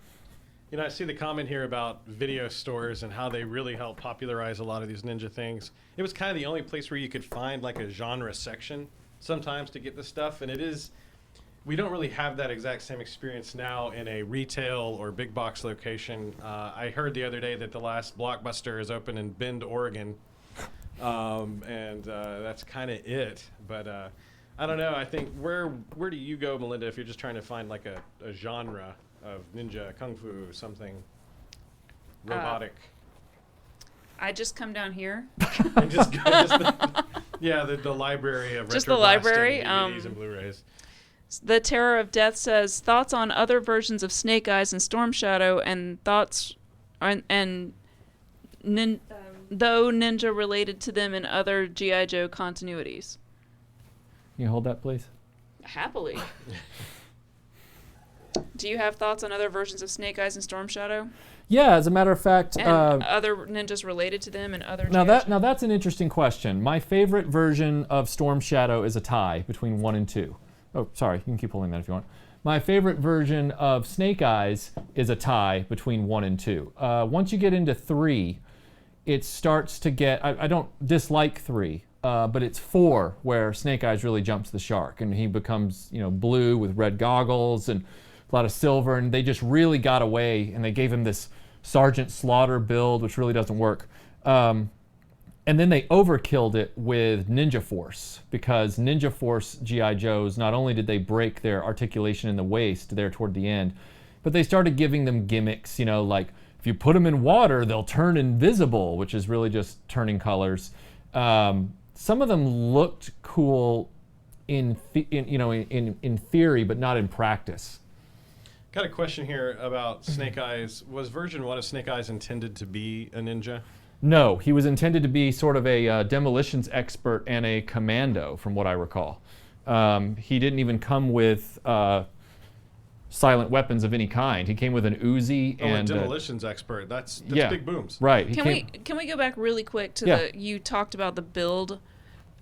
You know, I see the comment here about video stores and how they really help popularize a lot of these ninja things. It was kind of the only place where you could find like a genre section sometimes to get this stuff, and it is. We don't really have that exact same experience now in a retail or big box location. I heard the other day that the last Blockbuster is open in Bend, Oregon, and that's kind of it. But I don't know. I think where do you go, Melinda, if you're just trying to find like a genre of ninja, kung fu, something robotic? I just come down here. And just go, the library of Just the RetroBlasting library, DVDs and Blu-rays. The Terror of Death says thoughts on other versions of Snake Eyes and Storm Shadow, and thoughts though ninja related to them in other G.I. Joe continuities. Can you hold that, please? Happily. Do you have thoughts on other versions of Snake Eyes and Storm Shadow? Yeah, as a matter of fact, and other ninjas related to them and other. Now that's an interesting question. My favorite version of Storm Shadow is a tie between 1 and 2. Oh, sorry, you can keep holding that if you want. My favorite version of Snake Eyes is a tie between 1 and 2. Once you get into 3, it starts to get. I don't dislike 3. But it's 4 where Snake Eyes really jumps the shark, and he becomes, blue with red goggles and a lot of silver, and they just really got away, and they gave him this Sergeant Slaughter build, which really doesn't work. And then they overkilled it with Ninja Force, because Ninja Force G.I. Joes, not only did they break their articulation in the waist there toward the end, but they started giving them gimmicks, like if you put them in water, they'll turn invisible, which is really just turning colors. Some of them looked cool in theory, but not in practice. Got a question here about Snake Eyes. Was version 1 of Snake Eyes intended to be a ninja? No, he was intended to be sort of a demolitions expert and a commando, from what I recall. He didn't even come with silent weapons of any kind. He came with an Uzi and a demolitions expert. That's yeah, big booms. Right. Can we go back really quick to you talked about the build.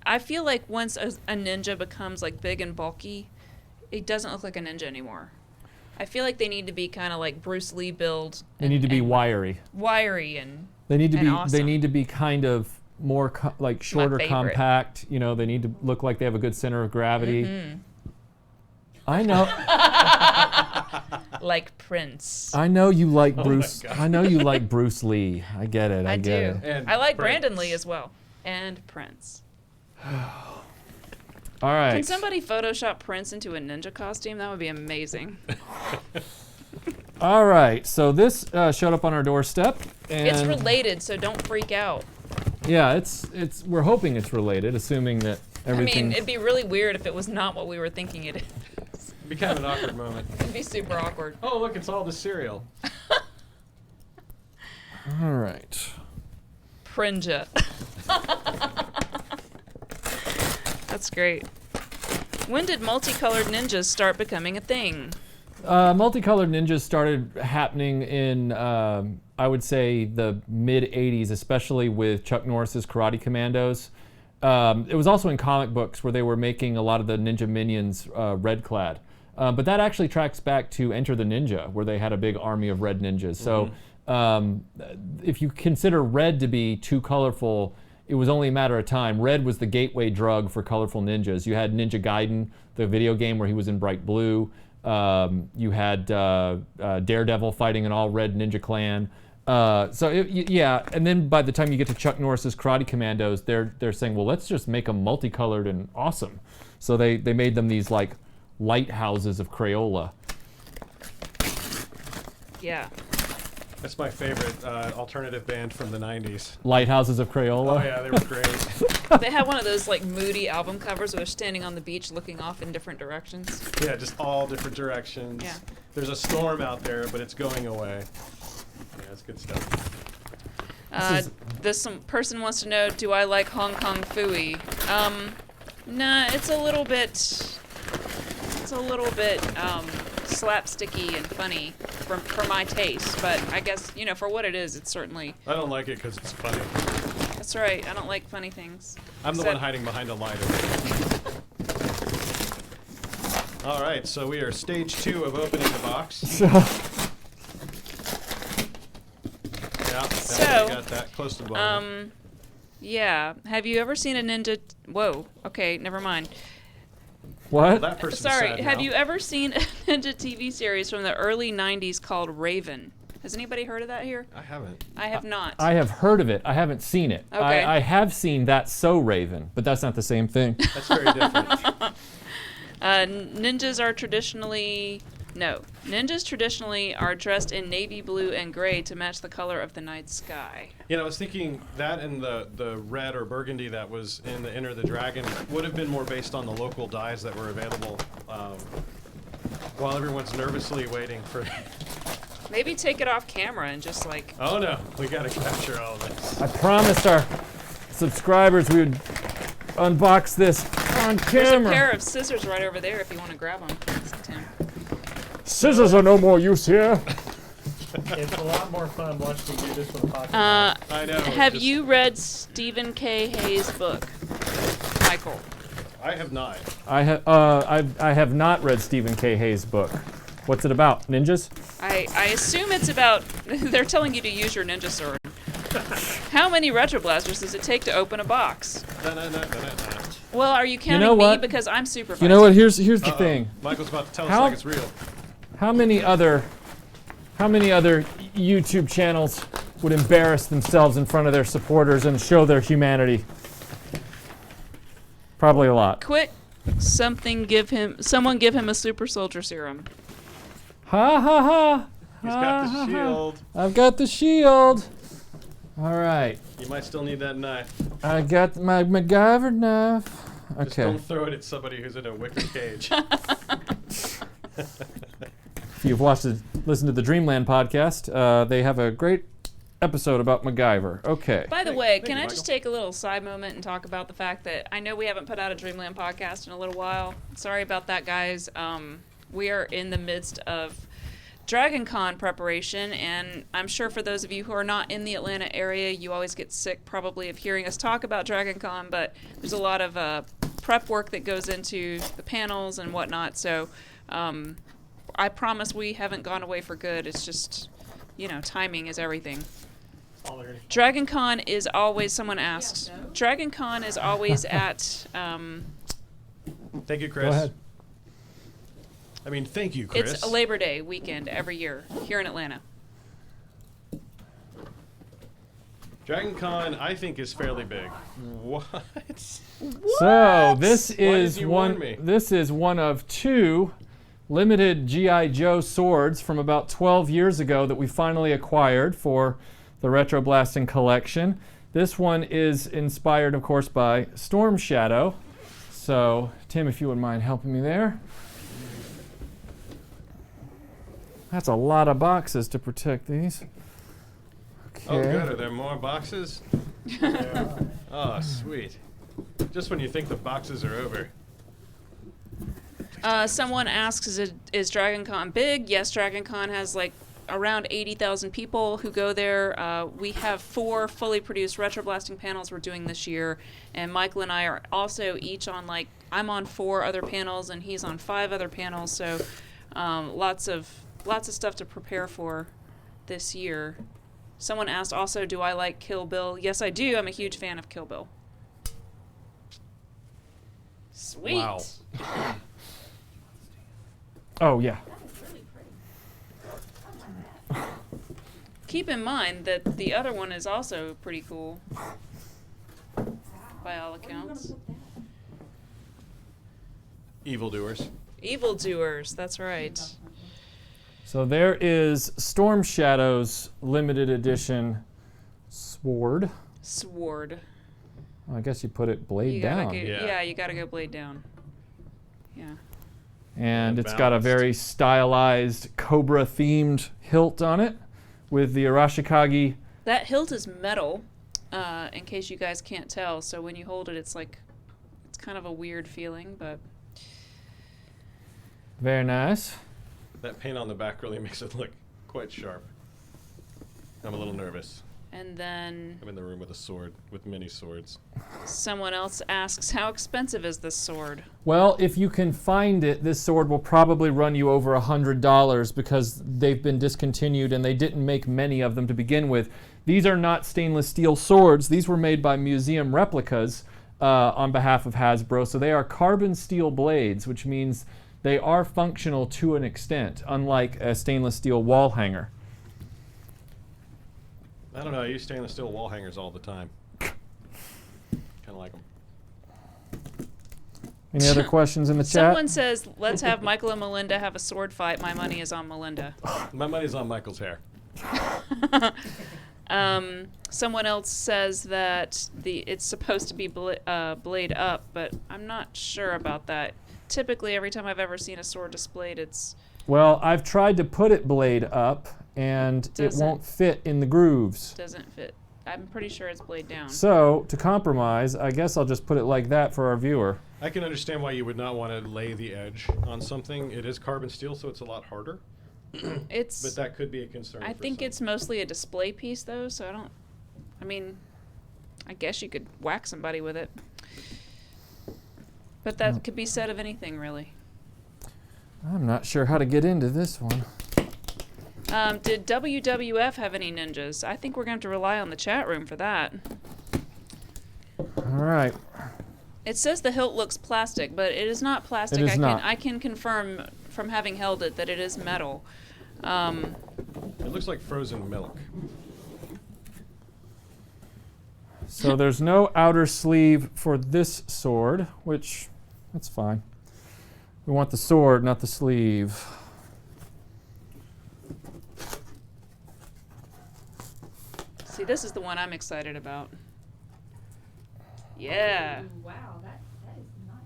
I feel like once a ninja becomes like big and bulky, it doesn't look like a ninja anymore. I feel like they need to be kind of like Bruce Lee build. They need to be wiry. Wiry and they need to be awesome. They need to be kind of more like shorter, compact. They need to look like they have a good center of gravity. Mm-hmm. I know. Like Prince. I know you like Bruce. I know you like Bruce Lee. I get it. I get it. And I like Prince. Brandon Lee as well. And Prince. All right. Can somebody Photoshop Prince into a ninja costume? That would be amazing. All right. So this showed up on our doorstep. And It's related, so don't freak out. Yeah, it's. We're hoping it's related, assuming that everything. I mean, it'd be really weird if it was not what we were thinking it is. It'd be kind of an awkward moment. It'd be super awkward. Oh, look, it's all the cereal. All right. Prinja. That's great. When did multicolored ninjas start becoming a thing? Multicolored ninjas started happening in, I would say, the mid-'80s, especially with Chuck Norris's Karate Commandos. It was also in comic books where they were making a lot of the Ninja Minions red-clad. But that actually tracks back to Enter the Ninja, where they had a big army of red ninjas. So if you consider red to be too colorful, it was only a matter of time. Red was the gateway drug for colorful ninjas. You had Ninja Gaiden, the video game where he was in bright blue. You had Daredevil fighting an all-red ninja clan. And then by the time you get to Chuck Norris's Karate Commandos, they're saying, well, let's just make them multicolored and awesome. So they made them these like lighthouses of Crayola. Yeah. That's my favorite alternative band from the 90s. Lighthouses of Crayola? Oh, yeah, they were great. They had one of those like moody album covers where they're standing on the beach looking off in different directions. Yeah, just all different directions. Yeah. There's a storm out there, but it's going away. Yeah, that's good stuff. This person wants to know, do I like Hong Kong Phooey? Nah, it's a little bit slapsticky and funny for my taste, but I guess, for what it is, it's certainly... I don't like it because it's funny. That's right, I don't like funny things. I'm the one hiding behind a lighter. All right, so we are stage 2 of opening the box. Yeah, got that close to the bottom. Yeah. Have you ever seen a ninja... Whoa, okay, never mind. What? Well, that person's Sorry, sad have now. you ever seen a ninja TV series from the early 90s called Raven? Has anybody heard of that here? I haven't. I have not. I have heard of it. I haven't seen it. Okay. I have seen That's So Raven, but that's not the same thing. That's very different. Ninjas traditionally are dressed in navy blue and gray to match the color of the night sky. I was thinking that and the red or burgundy that was in the Enter the Dragon would have been more based on the local dyes that were available while everyone's nervously waiting for... Maybe take it off camera and just like... Oh no, we gotta capture all this. I promised our subscribers we would unbox this On There's a camera. pair of scissors right over there if you want to grab them, Tim. Scissors are no more use here. It's a lot more fun watching you do this with a pocket. I know. Have you read Stephen K. Hayes' book, Michael? I have not. I have not read Stephen K. Hayes' book. What's it about? Ninjas? I assume it's about. They're telling you to use your ninja sword. How many RetroBlasters does it take to open a box? Well, are you counting know me what? because I'm supervising? You know what? Here's the thing. Michael's about to tell us How- like it's real. How many other YouTube channels would embarrass themselves in front of their supporters and show their humanity? Probably a lot. Quick, someone give him a super soldier serum. Ha ha ha. He's got the shield. I've got the shield. All right. You might still need that knife. I got my MacGyver knife. Just Okay. don't throw it at somebody who's in a wicker cage. If you've listened to the Dreamland podcast, they have a great episode about MacGyver. Okay. By the way, thank can you, I just Michael. take a little side moment and talk about the fact that I know we haven't put out a Dreamland podcast in a little while. Sorry about that, guys. We are in the midst of Dragon Con preparation, and I'm sure for those of you who are not in the Atlanta area, you always get sick probably of hearing us talk about Dragon Con, but there's a lot of prep work that goes into the panels and whatnot, so I promise we haven't gone away for good. It's just, timing is everything. Dragon Con is always, someone asked, Dragon Con is always at... Thank you, Chris. Go ahead. I mean, thank you, Chris. It's a Labor Day weekend every year here in Atlanta. Dragon Con, I think, is fairly big. What? So this Why is didn't you warn one. me? This is one of two limited GI Joe swords from about 12 years ago that we finally acquired for the RetroBlasting collection. This one is inspired, of course, by Storm Shadow. So Tim, if you wouldn't mind helping me there. That's a lot of boxes to protect these. Okay. Oh, good. Are there more boxes? Oh, sweet. Just when you think the boxes are over. Someone asks, is Dragon Con big? Yes, Dragon Con has around 80,000 people who go there. We have 4 fully produced RetroBlasting panels we're doing this year, and Michael and I are also each on I'm on 4 other panels and he's on 5 other panels, so lots of stuff to prepare for this year. Someone asked also, do I like Kill Bill? Yes, I do. I'm a huge fan of Kill Bill. Sweet. Wow. Oh yeah. Keep in mind that the other one is also pretty cool, by all accounts. Evildoers. Evildoers, that's right. So there is Storm Shadow's limited edition sword. Sword. I guess you put it blade You gotta down. go, Yeah. you gotta go blade down. Yeah. And Yeah, it's got a balanced. very stylized Cobra-themed hilt on it with the Arashikage. That hilt is metal, in case you guys can't tell. So when you hold it, it's kind of a weird feeling, but Very nice. That paint on the back really makes it look quite sharp. I'm a little nervous. and then I'm in the room with a sword, with many swords. someone else asks, how expensive is this sword? Well, if you can find it, this sword will probably run you over $100 because they've been discontinued and they didn't make many of them to begin with. These are not stainless steel swords. These were made by museum replicas on behalf of Hasbro. So they are carbon steel blades, which means they are functional to an extent, unlike a stainless steel wall hanger. I don't know, I use stainless steel wall hangers all the time. Kind of like them. Any other questions in the chat? Someone says, let's have Michael and Melinda have a sword fight. My money is on Melinda. My money's on Michael's hair. Someone else says that it's supposed to be blade up, but I'm not sure about that. Typically, every time I've ever seen a sword displayed, it's... Well, I've tried to put it blade up, and it Doesn't. won't fit in the grooves. doesn't fit. I'm pretty sure it's blade down. So, to compromise, I guess I'll just put it like that for our viewer. I can understand why you would not want to lay the edge on something. It is carbon steel, so it's a lot harder. But that could be a concern. I think it's mostly a display piece, though, so I guess you could whack somebody with it. But that could be said of anything, really. I'm not sure how to get into this one. Did WWF have any ninjas? I think we're going to have to rely on the chat room for that. All right. It says the hilt looks plastic, but it is not plastic. It is not. I can confirm from having held it that it is metal. It looks like frozen milk. So there's no outer sleeve for this sword, which, that's fine. We want the sword, not the sleeve. See, this is the one I'm excited about. Yeah. Ooh, wow, that is nice.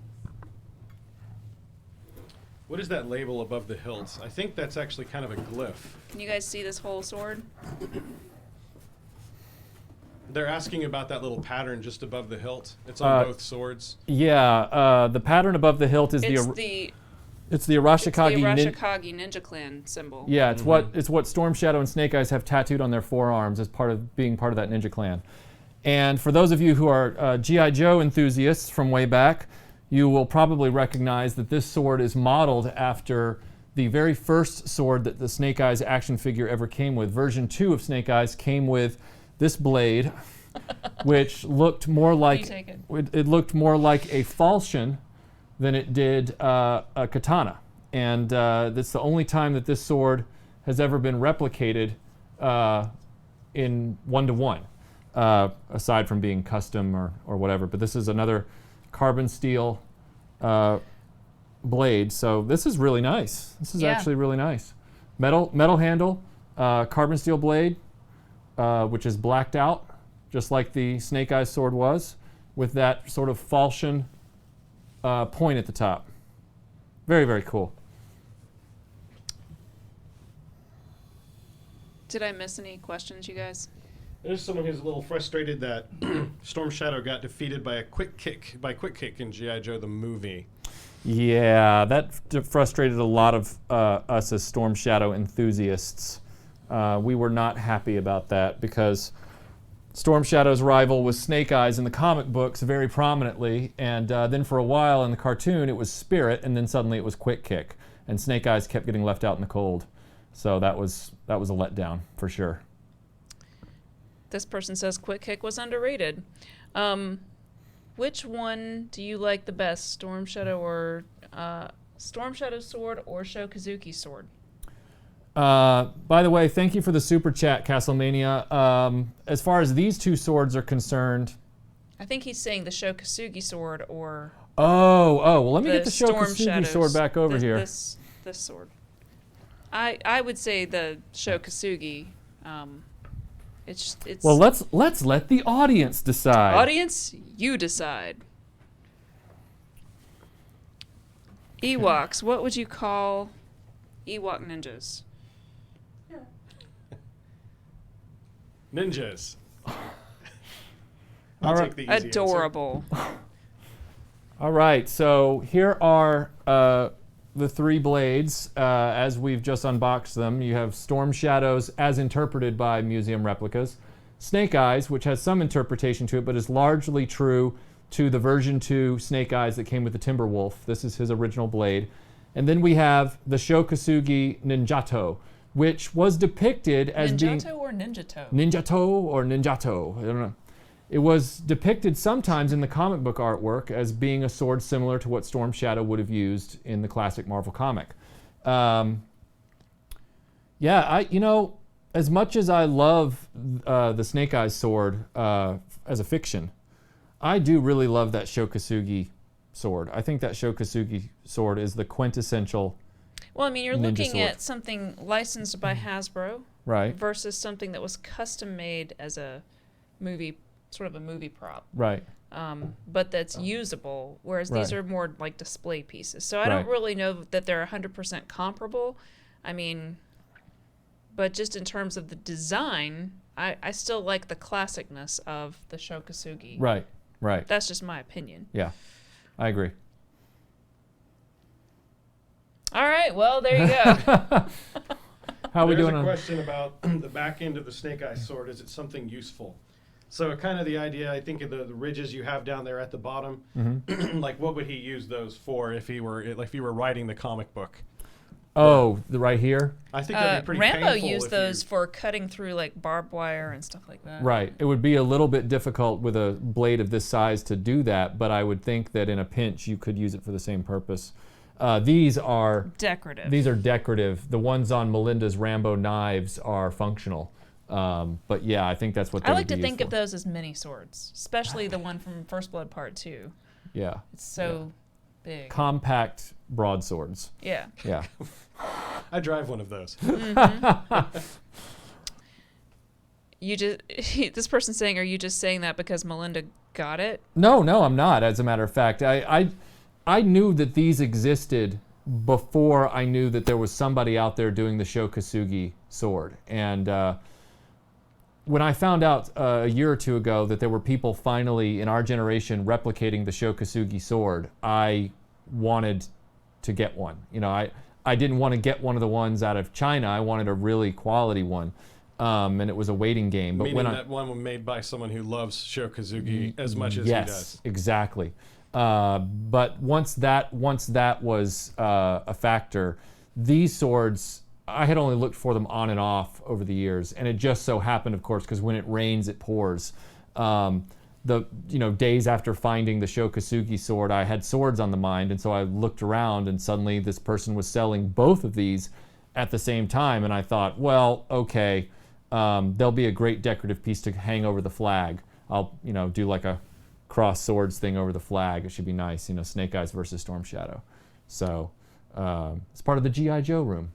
What is that label above the hilt? I think that's actually kind of a glyph. Can you guys see this whole sword? They're asking about that little pattern just above the hilt. It's on both swords. Yeah, the pattern above the hilt is It's the Arashikage, It's the Arashikage Ninja Clan symbol. Yeah, it's what Storm Shadow and Snake Eyes have tattooed on their forearms as part of being part of that ninja clan. And for those of you who are G.I. Joe enthusiasts from way back, you will probably recognize that this sword is modeled after the very first sword that the Snake Eyes action figure ever came with. Version 2 of Snake Eyes came with this blade, which looked more like it looked more like a falchion than it did a katana. And that's the only time that this sword has ever been replicated in 1-to-1, aside from being custom or whatever. But this is another carbon steel blade. So this is really nice. This is actually really nice. Metal handle, carbon steel blade, which is blacked out, just like the Snake Eyes sword was, with that sort of falchion point at the top. Very, very cool. Did I miss any questions, you guys? There's someone who's a little frustrated that Storm Shadow got defeated by Quick Kick in G.I. Joe the movie. Yeah, that frustrated a lot of us as Storm Shadow enthusiasts. We were not happy about that because Storm Shadow's rival was Snake Eyes in the comic books very prominently, and then for a while in the cartoon it was Spirit, and then suddenly it was Quick Kick, and Snake Eyes kept getting left out in the cold. So that was a letdown for sure. This person says Quick Kick was underrated. Which one do you like the best, Storm Shadow sword or Sho Kazuki sword? By the way, thank you for the super chat, Castlemania. As far as these two swords are concerned, I think he's saying the Sho Kasugi sword or well, let me get the Sho Storm Kasugi Shadows, sword back over here. This sword. I would say the Sho Kasugi. It's well, let's let the audience decide. Audience, you decide. Ewoks, what would you call Ewok ninjas? Ninjas. All right. Take the easy Adorable. All right, so here are the three blades as we've just unboxed them. You have Storm Shadows as interpreted by Museum Replicas, Snake Eyes, which has some interpretation to it, but is largely true to the version 2 Snake Eyes that came with the Timberwolf. This is his original blade. And then we have the Sho Kasugi Ninjato, which was depicted as being... Ninjato or Ninjato? Ninjato or Ninjato, I don't know. It was depicted sometimes in the comic book artwork as being a sword similar to what Storm Shadow would have used in the classic Marvel comic. As much as I love the Snake Eyes sword as a fiction, I do really love that Sho Kasugi sword. I think that Sho Kasugi sword is the quintessential Well, I mean, you're ninja looking sword. at something licensed by Hasbro, Right. versus something that was custom made as a movie, sort of a movie prop. Right. But that's usable, whereas these Right. are more like display pieces. So I don't Right. really know that they're 100% comparable. I mean, but just in terms of the design, I still like the classicness of the Shokasugi. Right. That's just my opinion. Yeah, I agree. All right, well, there you go. How are we doing? There's a question about the back end of the Snake Eyes sword. Is it something useful? So kind of the idea, I think, of the ridges you have down there at the bottom, like what would he use those for if he were writing the comic book? Oh, right here? I think that'd be pretty Rambo painful used if those for cutting through like barbed wire and stuff like that. Right. It would be a little bit difficult with a blade of this size to do that, but I would think that in a pinch you could use it for the same purpose. These are decorative. These are decorative. The ones on Melinda's Rambo knives are functional. But yeah, I think that's what they I like would to be think used of those as mini swords, especially the one from First Blood Part 2. Yeah. It's so big. Compact broadswords. Yeah. Yeah. I drive one of those. You just this person's saying, are you just saying that because Melinda got it? No, I'm not. As a matter of fact, I knew that these existed before I knew that there was somebody out there doing the Shokasugi sword. And when I found out a year or two ago that there were people finally in our generation replicating the Shokasugi sword, I wanted to get one. You know, I didn't want to get one of the ones out of China. I wanted a really quality one. And it was a waiting game. But Meaning when that one was made by someone who loves Shokasugi as much as he does. Yes, exactly. But once that was a factor, these swords, I had only looked for them on and off over the years, and it just so happened, of course, because when it rains, it pours. Days after finding the Shokasugi sword, I had swords on the mind, and so I looked around, and suddenly this person was selling both of these at the same time, and I thought, well, okay, they'll be a great decorative piece to hang over the flag. I'll, do like a cross swords thing over the flag. It should be nice, Snake Eyes versus Storm Shadow. So it's part of the G.I. Joe room.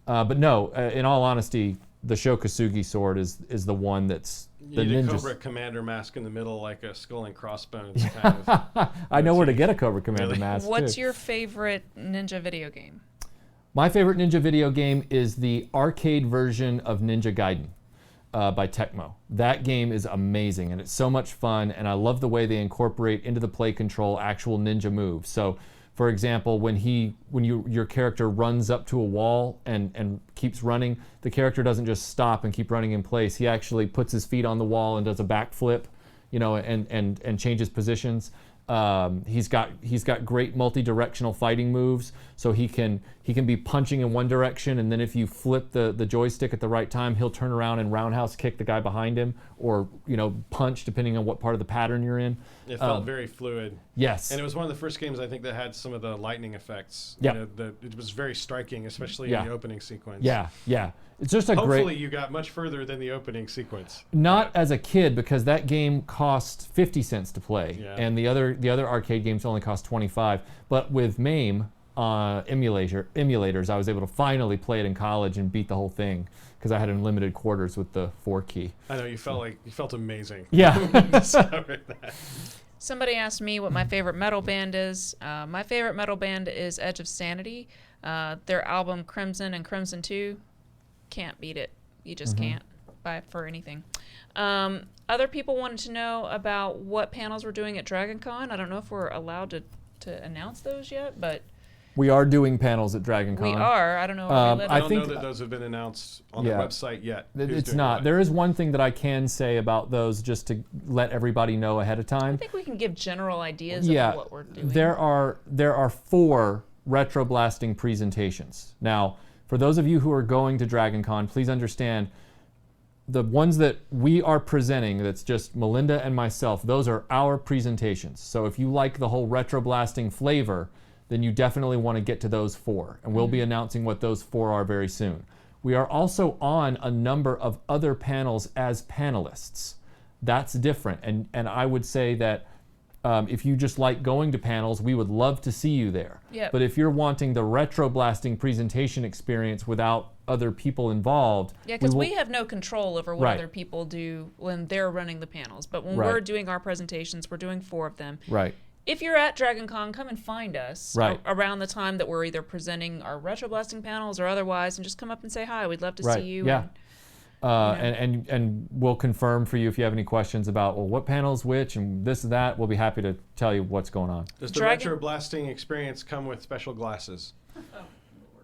But no, in all honesty, the Shokasugi sword is the one that's you the need ninja. a Cobra Commander mask in the middle, like a skull and crossbones kind of. I know where to get a Cobra Commander mask. What's too. your favorite ninja video game? My favorite ninja video game is the arcade version of Ninja Gaiden by Tecmo. That game is amazing, and it's so much fun, and I love the way they incorporate into the play control actual ninja moves. So, for example, when your character runs up to a wall and keeps running, the character doesn't just stop and keep running in place. He actually puts his feet on the wall and does a backflip, and changes positions. He's got great multi-directional fighting moves, so he can be punching in one direction, and then if you flip the joystick at the right time, he'll turn around and roundhouse kick the guy behind him, or punch depending on what part of the pattern you're in. It felt very fluid. Yes. And it was one of the first games I think that had some of the lightning effects. Yeah. It was very striking, especially in the opening sequence. Yeah. It's just a Hopefully great. you got much further than the opening sequence. Not as a kid, because that game cost 50 cents to play, Yeah. and the other arcade games only cost 25. But with MAME emulators, I was able to finally play it in college and beat the whole thing because I had unlimited quarters with the 4 key. I know you felt amazing. Yeah. Discovering that. Somebody asked me what my favorite metal band is. My favorite metal band is Edge of Sanity. Their album Crimson and Crimson 2, can't beat it. You just can't buy it for anything. Other people wanted to know about what panels we're doing at DragonCon. I don't know if we're allowed to announce those yet, but We are doing panels at DragonCon. we are. I don't know. If we I let don't think- know that those have been announced on the website yet. Who's It's doing not. what? There is one thing that I can say about those, just to let everybody know ahead of time. I think we can give general ideas Yeah, of what we're doing. there are 4 RetroBlasting presentations. Now, for those of you who are going to DragonCon, please understand the ones that we are presenting, that's just Melinda and myself, those are our presentations. So if you like the whole RetroBlasting flavor, then you definitely want to get to those 4. And we'll be announcing what those 4 are very soon. We are also on a number of other panels as panelists. That's different. And I would say that if you just like going to panels, we would love to see you there. Yep. But if you're wanting the RetroBlasting presentation experience without other people involved, Yeah, because will- we have no control over what Right. other people do when they're running the panels. But when Right. we're doing our presentations, we're doing 4 of them. Right. If you're at DragonCon, come and find us Right. around the time that we're either presenting our RetroBlasting panels or otherwise, and just come up and say hi. We'd love to Right. see you. Yeah. And we'll confirm for you if you have any questions about, well, what panel's which and this and that. We'll be happy to tell you what's going on. Does the RetroBlasting experience come with special glasses?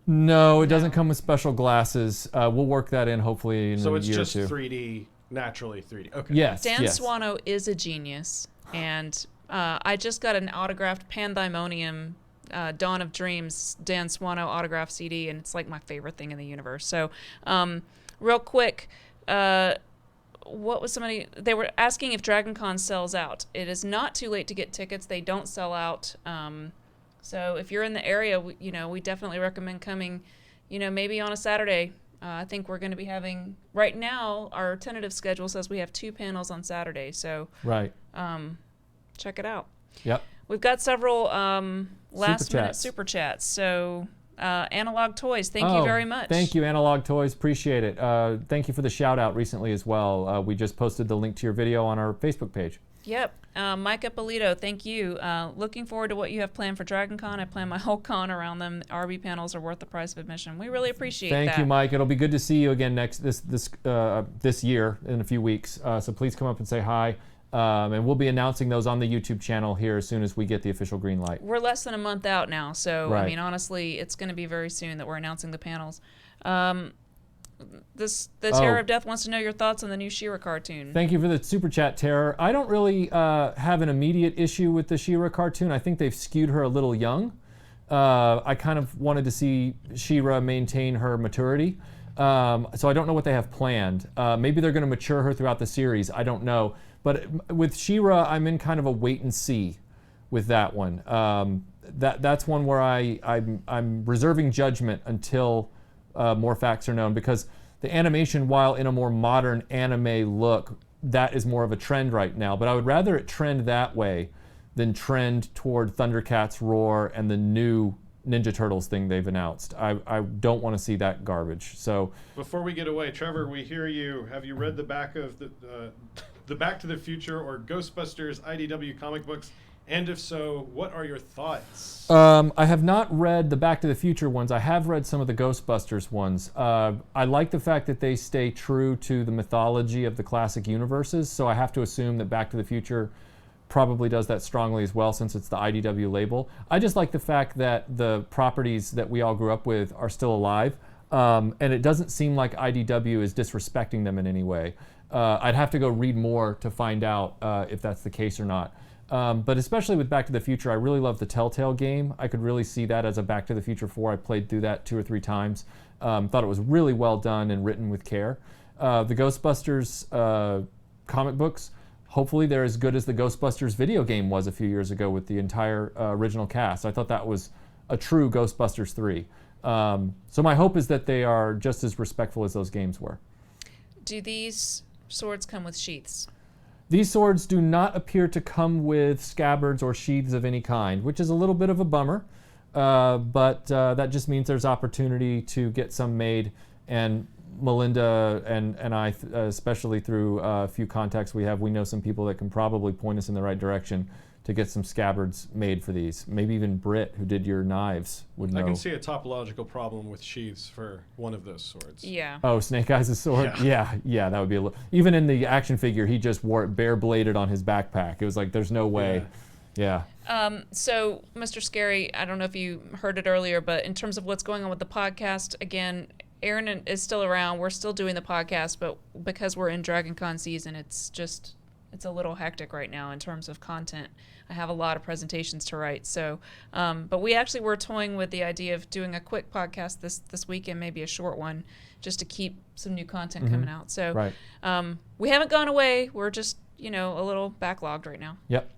No, it doesn't come with special glasses. We'll work that in hopefully in a year or two. So it's just 3D, naturally 3D. Okay. Yes. Dan Swano is a genius, and I just got an autographed Pandemonium Dawn of Dreams Dan Swano autographed CD, and it's like my favorite thing in the universe. So, real quick, what was somebody? They were asking if DragonCon sells out. It is not too late to get tickets. They don't sell out. So if you're in the area, we definitely recommend coming. Maybe on a Saturday. I think we're going to be having right now. Our tentative schedule says we have 2 panels on Saturday. So right. Check it out. Yep. We've got several last-minute super chats. So. Analog Toys, thank you very much. Thank you, Analog Toys. Appreciate it. Thank you for the shout-out recently as well. We just posted the link to your video on our Facebook page. Yep. Mike Ippolito, thank you. Looking forward to what you have planned for DragonCon. I plan my whole con around them. RB panels are worth the price of admission. We really appreciate that. Thank you, Mike. It'll be good to see you again this year in a few weeks. So please come up and say hi. And we'll be announcing those on the YouTube channel here as soon as we get the official green light. We're less than a month out now, so right. I mean, honestly, it's going to be very soon that we're announcing the panels. The Terror of Death wants to know your thoughts on the new She-Ra cartoon. Thank you for the super chat, Terror. I don't really have an immediate issue with the She-Ra cartoon. I think they've skewed her a little young. I kind of wanted to see She-Ra maintain her maturity. So I don't know what they have planned. Maybe they're going to mature her throughout the series. I don't know. But with She-Ra, I'm in kind of a wait and see with that one. That's one where I'm reserving judgment until more facts are known, because the animation, while in a more modern anime look, that is more of a trend right now. But I would rather it trend that way than trend toward Thundercats Roar and the new Ninja Turtles thing they've announced. I don't want to see that garbage. So before we get away, Trevor, we hear you. Have you read the back of the Back to the Future or Ghostbusters IDW comic books? And if so, what are your thoughts? I have not read the Back to the Future ones. I have read some of the Ghostbusters ones. I like the fact that they stay true to the mythology of the classic universes, so I have to assume that Back to the Future probably does that strongly as well, since it's the IDW label. I just like the fact that the properties that we all grew up with are still alive, and it doesn't seem like IDW is disrespecting them in any way. I'd have to go read more to find out if that's the case or not. But especially with Back to the Future, I really love the Telltale game. I could really see that as a Back to the Future 4. I played through that 2 or 3 times. Thought it was really well done and written with care. The Ghostbusters comic books, hopefully they're as good as the Ghostbusters video game was a few years ago with the entire original cast. I thought that was a true Ghostbusters 3. So my hope is that they are just as respectful as those games were. Do these swords come with sheaths? These swords do not appear to come with scabbards or sheaths of any kind, which is a little bit of a bummer, but that just means there's opportunity to get some made, and Melinda and I, especially through a few contacts we have, we know some people that can probably point us in the right direction to get some scabbards made for these. Maybe even Britt, who did your knives, would know. I can see a topological problem with sheaths for one of those swords. Yeah. Oh, Snake Eyes' sword? Yeah, that would be a little... Even in the action figure, he just wore it bare-bladed on his backpack. It was like, there's no way. Yeah. So, Mr. Scary, I don't know if you heard it earlier, but in terms of what's going on with the podcast, again, Aaron is still around. We're still doing the podcast, but because we're in DragonCon season, it's a little hectic right now in terms of content. I have a lot of presentations to write. So, but we actually were toying with the idea of doing a quick podcast this weekend, maybe a short one, just to keep some new content coming out. So right. We haven't gone away. We're just, a little backlogged right now. Yep.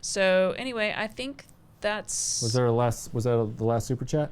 So anyway, I think that's... Was that the last super chat?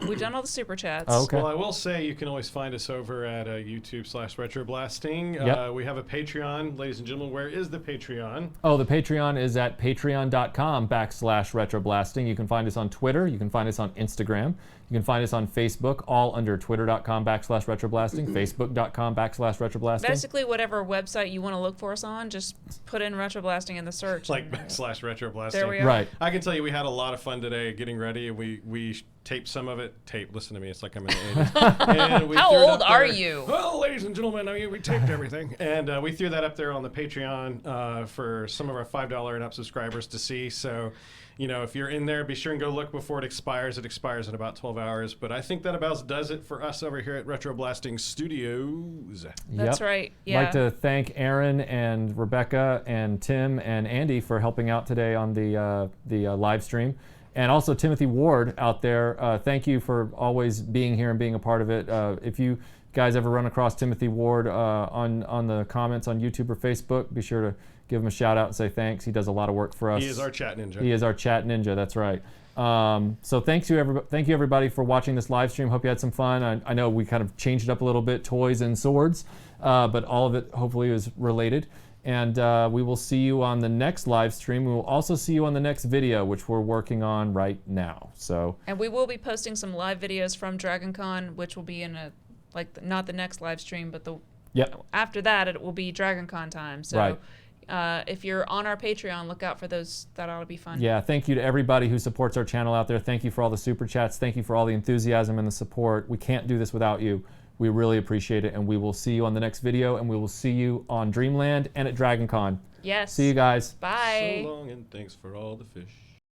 We've done all the super chats. Oh, okay. Well, I will say you can always find us over at YouTube/RetroBlasting. Yep. We have a Patreon. Ladies and gentlemen, where is the Patreon? Oh, the Patreon is at patreon.com/RetroBlasting. You can find us on Twitter. You can find us on Instagram. You can find us on Facebook, all under twitter.com/RetroBlasting, facebook.com/RetroBlasting. Basically, whatever website you want to look for us on, just put in RetroBlasting in the search. Like /RetroBlasting. There we are. Right. I can tell you we had a lot of fun today getting ready. We taped some of it. Listen to me, it's like I'm in the 80s. And we How threw it old up are there. you? Well, ladies and gentlemen, we taped everything. And we threw that up there on the Patreon for some of our $5 and up subscribers to see. So, if you're in there, be sure and go look before it expires. It expires in about 12 hours. But I think that about does it for us over here at RetroBlasting Studios. That's right. Yeah. I'd like to thank Aaron and Rebecca and Tim and Andy for helping out today on the live stream. And also Timothy Ward out there, thank you for always being here and being a part of it. If you guys ever run across Timothy Ward on the comments on YouTube or Facebook, be sure to give him a shout out and say thanks. He does a lot of work for us. He is our chat ninja. He is our chat ninja, that's right. So thank you everybody for watching this live stream. Hope you had some fun. I know we kind of changed it up a little bit, toys and swords, but all of it hopefully is related. And we will see you on the next live stream. We will also see you on the next video, which we're working on right now. And we will be posting some live videos from DragonCon, which will be in not the next live stream, but after that it will be DragonCon time. So right. If you're on our Patreon, look out for those. That ought to be fun. Yeah, thank you to everybody who supports our channel out there. Thank you for all the super chats. Thank you for all the enthusiasm and the support. We can't do this without you. We really appreciate it, and we will see you on the next video, and we will see you on Dreamland and at DragonCon. Yes. See you guys. Bye. So long, and thanks for all the fish.